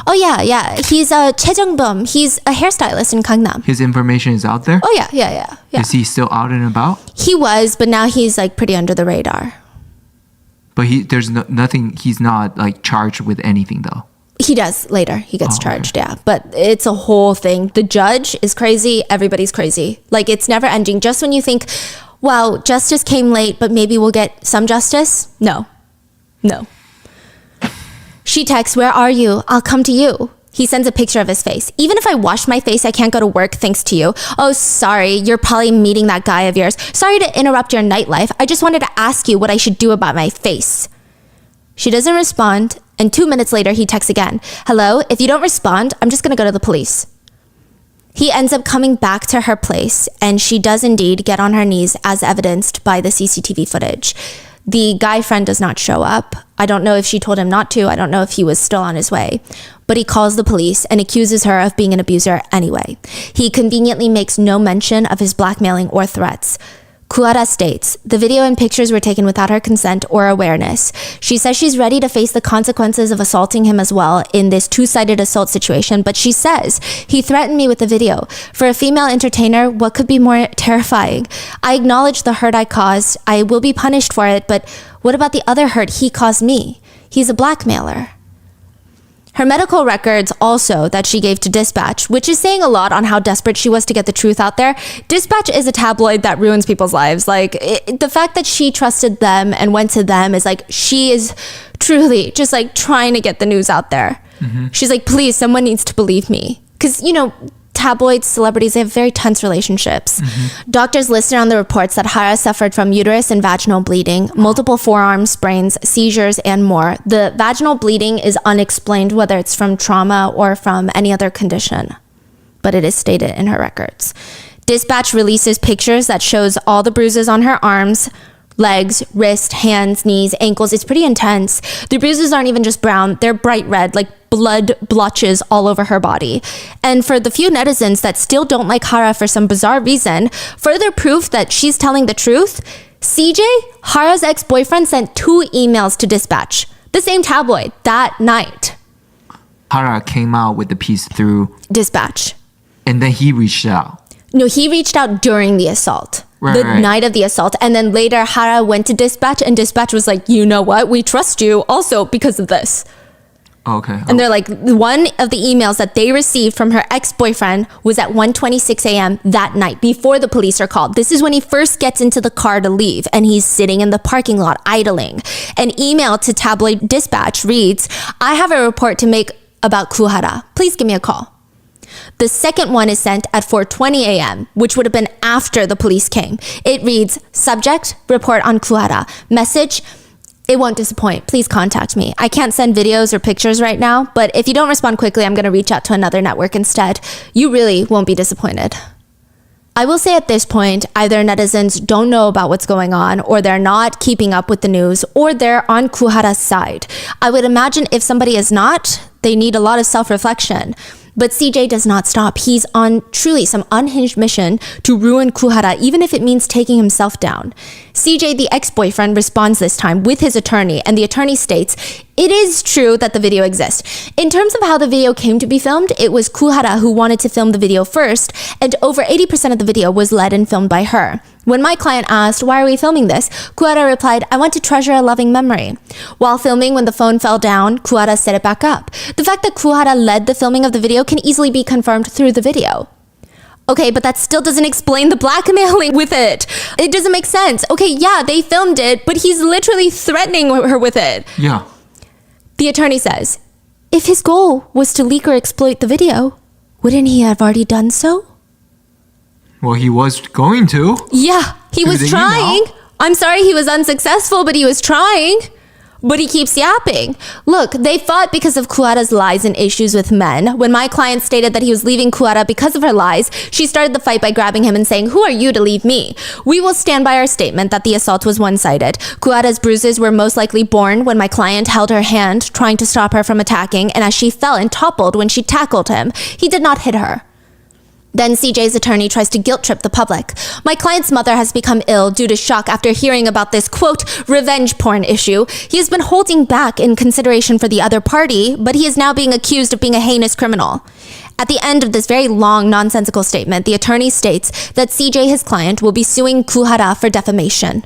Oh yeah. He's Choi Jung-bum. He's a hairstylist in Gangnam. His information is out there? Oh yeah. Is he still out and about? He was, but now he's like pretty under the radar. But there's nothing, he's not like charged with anything though. He does later. He gets charged, yeah. But it's a whole thing. The judge is crazy. Everybody's crazy. Like, it's never ending. Just when you think, wow, justice came late, but maybe we'll get some justice. No. She texts, where are you? I'll come to you. He sends a picture of his face. Even if I wash my face, I can't go to work thanks to you. Oh, sorry. You're probably meeting that guy of yours. Sorry to interrupt your nightlife. I just wanted to ask you what I should do about my face. She doesn't respond. And 2 minutes later, he texts again. Hello, if you don't respond, I'm just going to go to the police. He ends up coming back to her place, and she does indeed get on her knees as evidenced by the CCTV footage. The guy friend does not show up. I don't know if she told him not to. I don't know if he was still on his way. But he calls the police and accuses her of being an abuser anyway. He conveniently makes no mention of his blackmailing or threats. Goo Hara states, the video and pictures were taken without her consent or awareness. She says she's ready to face the consequences of assaulting him as well in this two-sided assault situation, but she says, he threatened me with the video. For a female entertainer, what could be more terrifying? I acknowledge the hurt I caused. I will be punished for it, but what about the other hurt he caused me? He's a blackmailer. Her medical records also that she gave to Dispatch, which is saying a lot on how desperate she was to get the truth out there. Dispatch is a tabloid that ruins people's lives. Like, the fact that she trusted them and went to them is like, she is truly just like trying to get the news out there. She's like, please, someone needs to believe me. Because, you know, tabloids, celebrities, they have very tense relationships. Doctors listed on the reports that Hara suffered from uterus and vaginal bleeding, multiple forearm sprains, seizures, and more. The vaginal bleeding is unexplained, whether it's from trauma or from any other condition, but it is stated in her records. Dispatch releases pictures that shows all the bruises on her arms, legs, wrists, hands, knees, ankles. It's pretty intense. The bruises aren't even just brown. They're bright red, like blood blotches all over her body. And for the few netizens that still don't like Hara for some bizarre reason, further proof that she's telling the truth, CJ, Hara's ex-boyfriend, sent 2 emails to Dispatch, the same tabloid, that night. Hara came out with the piece through Dispatch. And then he reached out. No, he reached out during the assault. Right. Night of the assault. And then later, Hara went to Dispatch, and Dispatch was like, you know what? We trust you also because of this. Okay. And they're like, one of the emails that they received from her ex-boyfriend was at 1:26 a.m. that night before the police are called. This is when he first gets into the car to leave, and he's sitting in the parking lot idling. An email to tabloid Dispatch reads, I have a report to make about Goo Hara. Please give me a call. The second one is sent at 4:20 a.m., which would have been after the police came. It reads, subject, report on Goo Hara. Message, it won't disappoint. Please contact me. I can't send videos or pictures right now, but if you don't respond quickly, I'm going to reach out to another network instead. You really won't be disappointed. I will say at this point, either netizens don't know about what's going on, or they're not keeping up with the news, or they're on Goo Hara's side. I would imagine if somebody is not, they need a lot of self-reflection. But CJ does not stop. He's on truly some unhinged mission to ruin Goo Hara, even if it means taking himself down. CJ, the ex-boyfriend, responds this time with his attorney, and the attorney states, it is true that the video exists. In terms of how the video came to be filmed, it was Goo Hara who wanted to film the video first, and over 80% of the video was led and filmed by her. When my client asked, why are we filming this? Goo Hara replied, I want to treasure a loving memory. While filming, when the phone fell down, Goo Hara set it back up. The fact that Goo Hara led the filming of the video can easily be confirmed through the video. Okay, but that still doesn't explain the blackmailing with it. It doesn't make sense. Okay, yeah, they filmed it, but he's literally threatening her with it. Yeah. The attorney says, if his goal was to leak or exploit the video, wouldn't he have already done so? Well, he was going to. Yeah, he was trying. I'm sorry he was unsuccessful, but he was trying. But he keeps yapping. Look, they fought because of Goo Hara's lies and issues with men. When my client stated that he was leaving Goo Hara because of her lies, she started the fight by grabbing him and saying, who are you to leave me? We will stand by our statement that the assault was one-sided. Goo Hara's bruises were most likely born when my client held her hand, trying to stop her from attacking, and as she fell and toppled when she tackled him, he did not hit her. Then CJ's attorney tries to guilt trip the public. My client's mother has become ill due to shock after hearing about this, quote, revenge porn issue. He has been holding back in consideration for the other party, but he is now being accused of being a heinous criminal. At the end of this very long, nonsensical statement, the attorney states that CJ, his client, will be suing Goo Hara for defamation.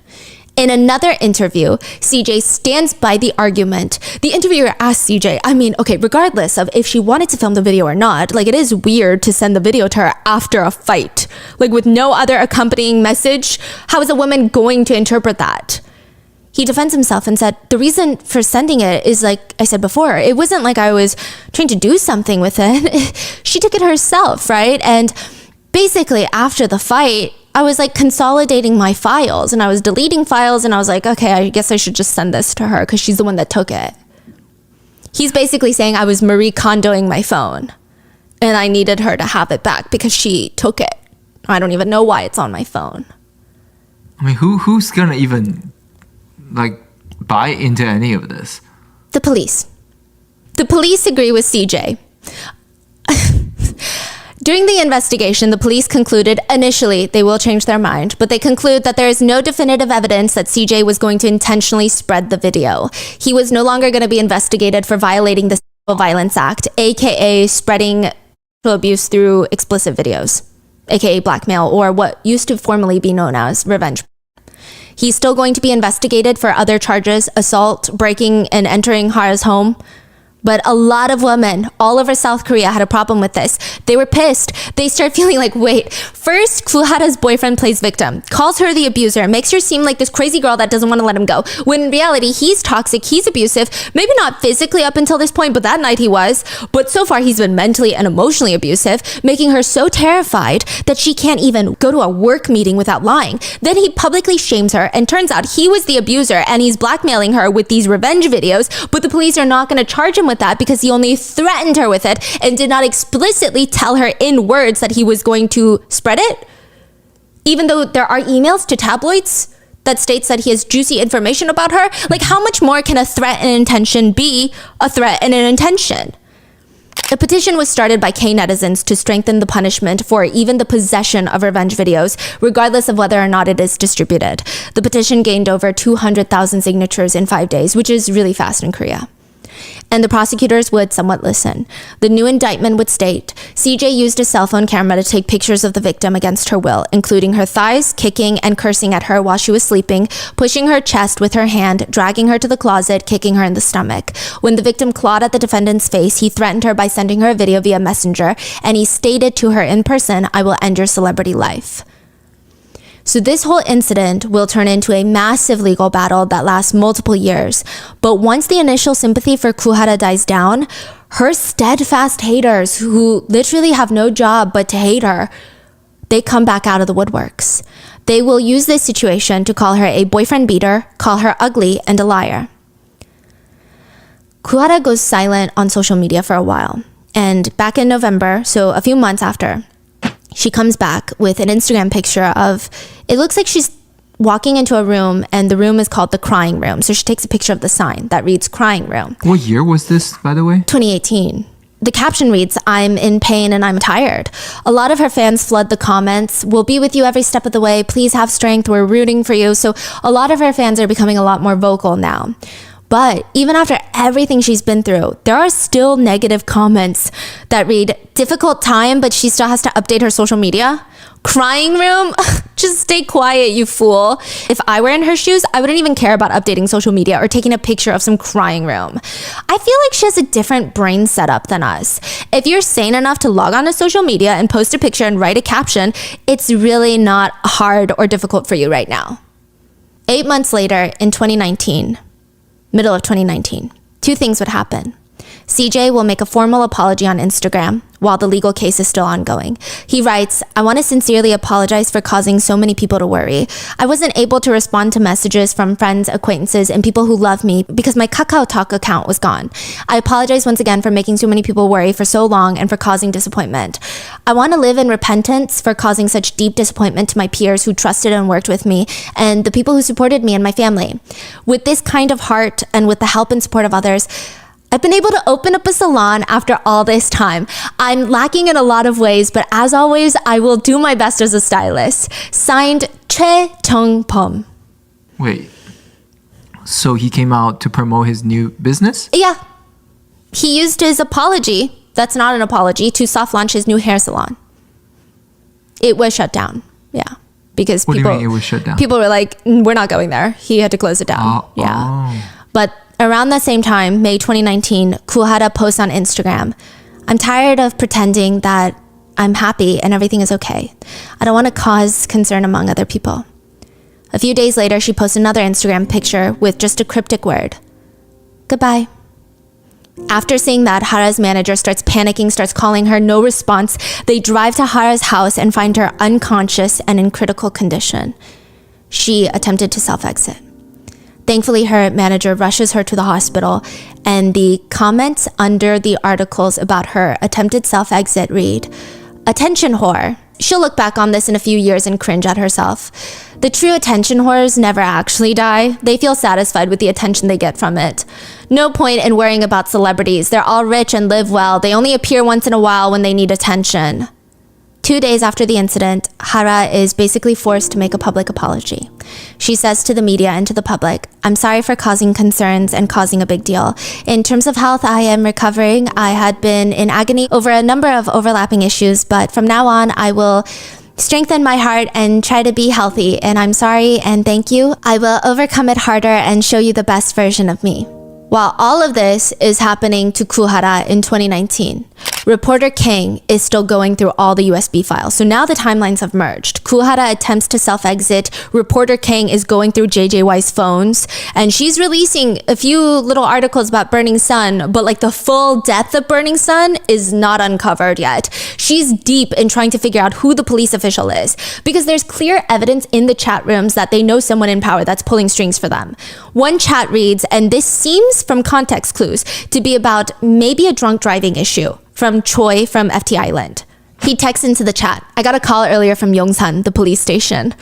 In another interview, CJ stands by the argument. The interviewer asked CJ, okay, regardless of if she wanted to film the video or not, it is weird to send the video to her after a fight. With no other accompanying message, how is a woman going to interpret that? He defends himself and said, the reason for sending it is like I said before, it wasn't like I was trying to do something with it. She took it herself, right? And basically after the fight, I was consolidating my files and I was deleting files and I was like, okay, I guess I should just send this to her because she's the one that took it. He's basically saying I was Marie Kondoing my phone and I needed her to have it back because she took it. I don't even know why it's on my phone. Who's gonna even buy into any of this? The police. The police agree with CJ. During the investigation, the police concluded initially they will change their mind, but they conclude that there is no definitive evidence that CJ was going to intentionally spread the video. He was no longer going to be investigated for violating the Sexual Violence Act, aka spreading sexual abuse through explicit videos, aka blackmail, or what used to formerly be known as revenge. He's still going to be investigated for other charges, assault, breaking and entering Hara's home. But a lot of women all over South Korea had a problem with this. They were pissed. They start feeling wait, first Goo Hara's boyfriend plays victim, calls her the abuser, makes her seem like this crazy girl that doesn't want to let him go. When in reality, he's toxic, he's abusive, maybe not physically up until this point, but that night he was. But so far he's been mentally and emotionally abusive, making her so terrified that she can't even go to a work meeting without lying. Then he publicly shames her and turns out he was the abuser and he's blackmailing her with these revenge videos, but the police are not going to charge him with that because he only threatened her with it and did not explicitly tell her in words that he was going to spread it. Even though there are emails to tabloids that states that he has juicy information about her, how much more can a threat and intention be a threat and an intention? A petition was started by K-netizens to strengthen the punishment for even the possession of revenge videos, regardless of whether or not it is distributed. The petition gained over 200,000 signatures in 5 days, which is really fast in Korea. And the prosecutors would somewhat listen. The new indictment would state, CJ used a cell phone camera to take pictures of the victim against her will, including her thighs, kicking and cursing at her while she was sleeping, pushing her chest with her hand, dragging her to the closet, kicking her in the stomach. When the victim clawed at the defendant's face, he threatened her by sending her a video via messenger, and he stated to her in person, I will end your celebrity life. So this whole incident will turn into a massive legal battle that lasts multiple years. But once the initial sympathy for Goo Hara dies down, her steadfast haters who literally have no job but to hate her, they come back out of the woodworks. They will use this situation to call her a boyfriend beater, call her ugly, and a liar. Goo Hara goes silent on social media for a while. And back in November, so a few months after, she comes back with an Instagram picture of, it looks like she's walking into a room and the room is called the crying room. So she takes a picture of the sign that reads crying room. What year was this, by the way? 2018. The caption reads, I'm in pain and I'm tired. A lot of her fans flood the comments. We'll be with you every step of the way. Please have strength. We're rooting for you. So a lot of her fans are becoming a lot more vocal now. But even after everything she's been through, there are still negative comments that read, difficult time, but she still has to update her social media. Crying room? Just stay quiet, you fool. If I were in her shoes, I wouldn't even care about updating social media or taking a picture of some crying room. I feel like she has a different brain setup than us. If you're sane enough to log on to social media and post a picture and write a caption, it's really not hard or difficult for you right now. 8 months later, in 2019, middle of 2019, two things would happen. CJ will make a formal apology on Instagram while the legal case is still ongoing. He writes, I want to sincerely apologize for causing so many people to worry. I wasn't able to respond to messages from friends, acquaintances, and people who love me because my KakaoTalk account was gone. I apologize once again for making so many people worry for so long and for causing disappointment. I want to live in repentance for causing such deep disappointment to my peers who trusted and worked with me and the people who supported me and my family. With this kind of heart and with the help and support of others, I've been able to open up a salon after all this time. I'm lacking in a lot of ways, but as always, I will do my best as a stylist. Signed, Choi Jung-pom. Wait, so he came out to promote his new business? Yeah. He used his apology, that's not an apology, to soft launch his new hair salon. It was shut down, yeah. because What do you mean it was shut down? people were like, we're not going there. He had to close it down. But around the same time, May 2019, Goo Hara posts on Instagram, I'm tired of pretending that I'm happy and everything is okay. I don't want to cause concern among other people. A few days later, she posts another Instagram picture with just a cryptic word. Goodbye. After seeing that, Hara's manager starts panicking, starts calling her, no response. They drive to Hara's house and find her unconscious and in critical condition. She attempted to self-exit. Thankfully, her manager rushes her to the hospital, and the comments under the articles about her attempted self-exit read, "Attention whore." She'll look back on this in a few years and cringe at herself. The true attention whores never actually die. They feel satisfied with the attention they get from it. No point in worrying about celebrities. They're all rich and live well. They only appear once in a while when they need attention. 2 days after the incident, Hara is basically forced to make a public apology. She says to the media and to the public, I'm sorry for causing concerns and causing a big deal. In terms of health, I am recovering. I had been in agony over a number of overlapping issues, but from now on, I will strengthen my heart and try to be healthy. And I'm sorry and thank you. I will overcome it harder and show you the best version of me. While all of this is happening to Goo Hara in 2019, reporter Kang is still going through all the USB files. So now the timelines have merged. Goo Hara attempts to self-exit. Reporter Kang is going through JJY's phones, and she's releasing a few little articles about Burning Sun, but like the full death of Burning Sun is not uncovered yet. She's deep in trying to figure out who the police official is, because there's clear evidence in the chat rooms that they know someone in power that's pulling strings for them. One chat reads, and this seems from context clues to be about maybe a drunk driving issue, from Choi from FT Island. He texts into the chat, I got a call earlier from Yongsan, the police station.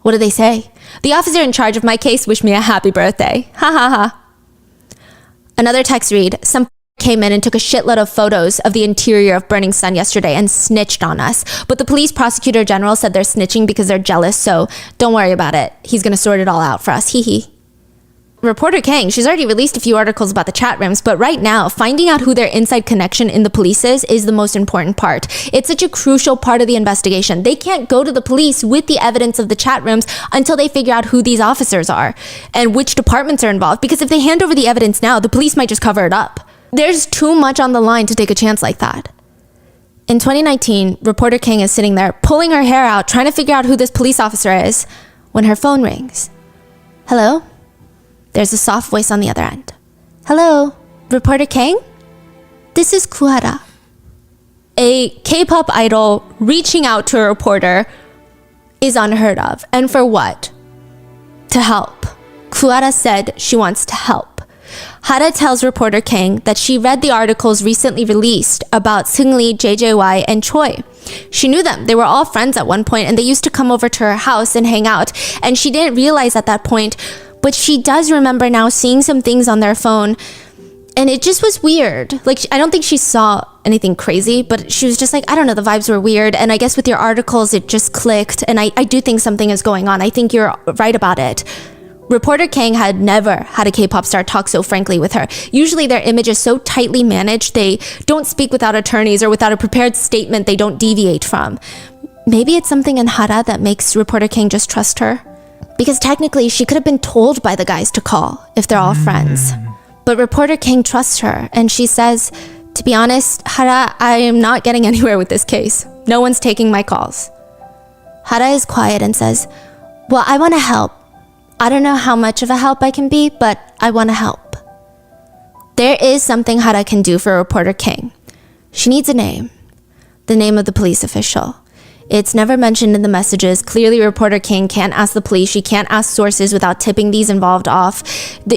What do they say? The officer in charge of my case wished me a happy birthday. Ha ha ha. Another text read, some came in and took a shitload of photos of the interior of Burning Sun yesterday and snitched on us. But the police prosecutor general said they're snitching because they're jealous, so don't worry about it. He's gonna sort it all out for us, hee hee. Reporter Kang, she's already released a few articles about the chat rooms, but right now, finding out who their inside connection in the police is the most important part. It's such a crucial part of the investigation. They can't go to the police with the evidence of the chat rooms until they figure out who these officers are and which departments are involved, because if they hand over the evidence now, the police might just cover it up. There's too much on the line to take a chance like that. In 2019, reporter Kang is sitting there, pulling her hair out, trying to figure out who this police officer is, when her phone rings. Hello? There's a soft voice on the other end. Hello, reporter Kang? This is Goo Hara. A K-pop idol reaching out to a reporter is unheard of. And for what? To help. Goo Hara said she wants to help. Hara tells reporter Kang that she read the articles recently released about Seungri, JJY, and Choi. She knew them. They were all friends at one point, and they used to come over to her house and hang out. And she didn't realize at that point, but she does remember now seeing some things on their phone, and it just was weird. Like, I don't think she saw anything crazy, but she was just like, I don't know, the vibes were weird. And I guess with your articles, it just clicked. And I do think something is going on. I think you're right about it. Reporter Kang had never had a K-pop star talk so frankly with her. Usually their image is so tightly managed, they don't speak without attorneys or without a prepared statement they don't deviate from. Maybe it's something in Hara that makes reporter Kang just trust her. Because technically, she could have been told by the guys to call if they're all friends. But reporter Kang trusts her, and she says, to be honest, Hara, I am not getting anywhere with this case. No one's taking my calls. Hara is quiet and says, well, I want to help. I don't know how much of a help I can be, but I want to help. There is something Hara can do for reporter Kang. She needs a name. The name of the police official. It's never mentioned in the messages. Clearly, reporter Kang can't ask the police. She can't ask sources without tipping these involved off.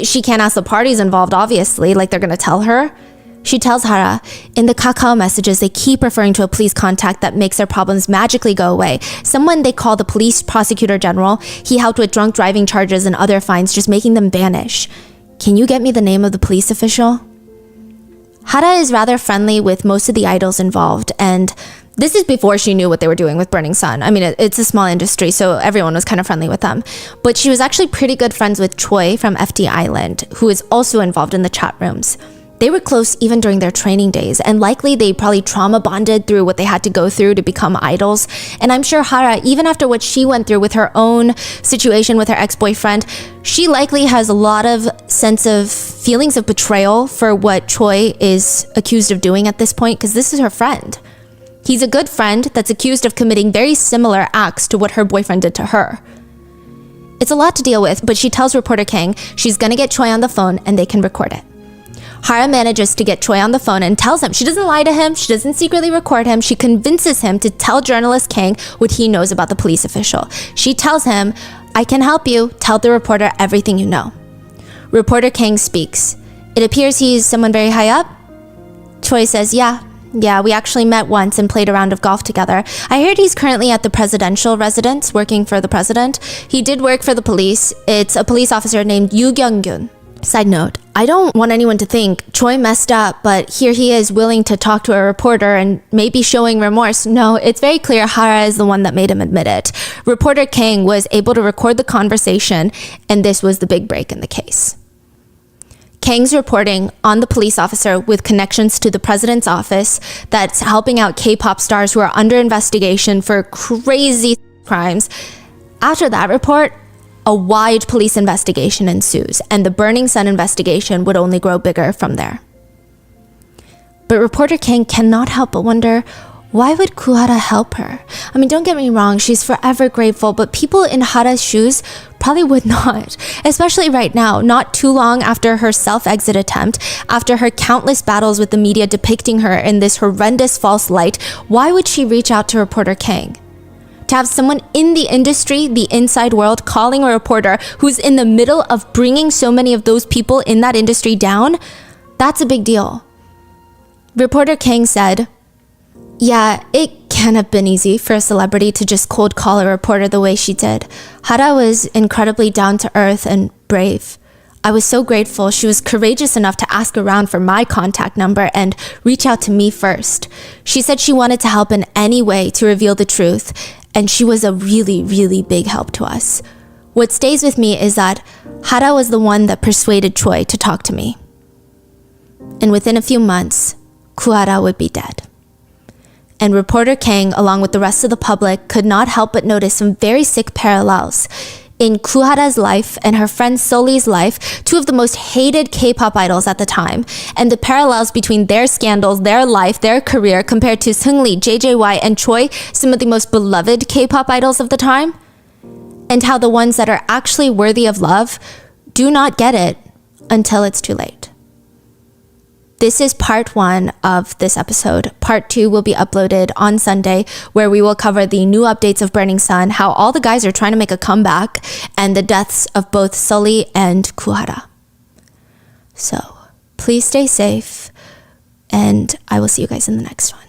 She can't ask the parties involved, obviously, like they're going to tell her. She tells Hara, in the Kakao messages, they keep referring to a police contact that makes their problems magically go away. Someone they call the police prosecutor general. He helped with drunk driving charges and other fines, just making them vanish. Can you get me the name of the police official? Hara is rather friendly with most of the idols involved, and this is before she knew what they were doing with Burning Sun. I mean, it's a small industry, so everyone was kind of friendly with them. But she was actually pretty good friends with Choi from FT Island, who is also involved in the chat rooms. They were close even during their training days, and likely they probably trauma bonded through what they had to go through to become idols. And I'm sure Hara, even after what she went through with her own situation with her ex-boyfriend, she likely has a lot of sense of feelings of betrayal for what Choi is accused of doing at this point, because this is her friend. He's a good friend that's accused of committing very similar acts to what her boyfriend did to her. It's a lot to deal with, but she tells reporter Kang she's gonna get Choi on the phone and they can record it. Hara manages to get Choi on the phone and tells him, she doesn't lie to him, she doesn't secretly record him, she convinces him to tell journalist Kang what he knows about the police official. She tells him, I can help you, tell the reporter everything you know. Reporter Kang speaks. It appears he's someone very high up. Choi says, yeah, we actually met once and played a round of golf together. I heard he's currently at the presidential residence working for the president. He did work for the police. It's a police officer named Yoo Kyung-gun. Side note, I don't want anyone to think Choi messed up, but here he is willing to talk to a reporter and maybe showing remorse. No, it's very clear Hara is the one that made him admit it. Reporter Kang was able to record the conversation, and this was the big break in the case. Kang's reporting on the police officer with connections to the president's office that's helping out K-pop stars who are under investigation for crazy crimes. After that report, a wide police investigation ensues, and the Burning Sun investigation would only grow bigger from there. But reporter Kang cannot help but wonder, why would Goo Hara help her? I mean, don't get me wrong, she's forever grateful, but people in Hara's shoes probably would not, especially right now, not too long after her self-exit attempt, after her countless battles with the media depicting her in this horrendous false light. Why would she reach out to reporter Kang? To have someone in the industry, the inside world, calling a reporter who's in the middle of bringing so many of those people in that industry down, that's a big deal. Reporter Kang said, yeah, it can't have been easy for a celebrity to just cold call a reporter the way she did. Hara was incredibly down to earth and brave. I was so grateful she was courageous enough to ask around for my contact number and reach out to me first. She said she wanted to help in any way to reveal the truth, and she was a really, really big help to us. What stays with me is that Hara was the one that persuaded Choi to talk to me. And within a few months, Goo Hara would be dead. And reporter Kang, along with the rest of the public, could not help but notice some very sick parallels in Goo Hara's life and her friend Sulli's life, two of the most hated K-pop idols at the time, and the parallels between their scandals, their life, their career, compared to Seungri, JJY, and Choi, some of the most beloved K-pop idols of the time, and how the ones that are actually worthy of love do not get it until it's too late. This is part 1 of this episode. Part 2 will be uploaded on Sunday, where we will cover the new updates of Burning Sun, how all the guys are trying to make a comeback, and the deaths of both Sulli and Goo Hara. So, please stay safe, and I will see you guys in the next one.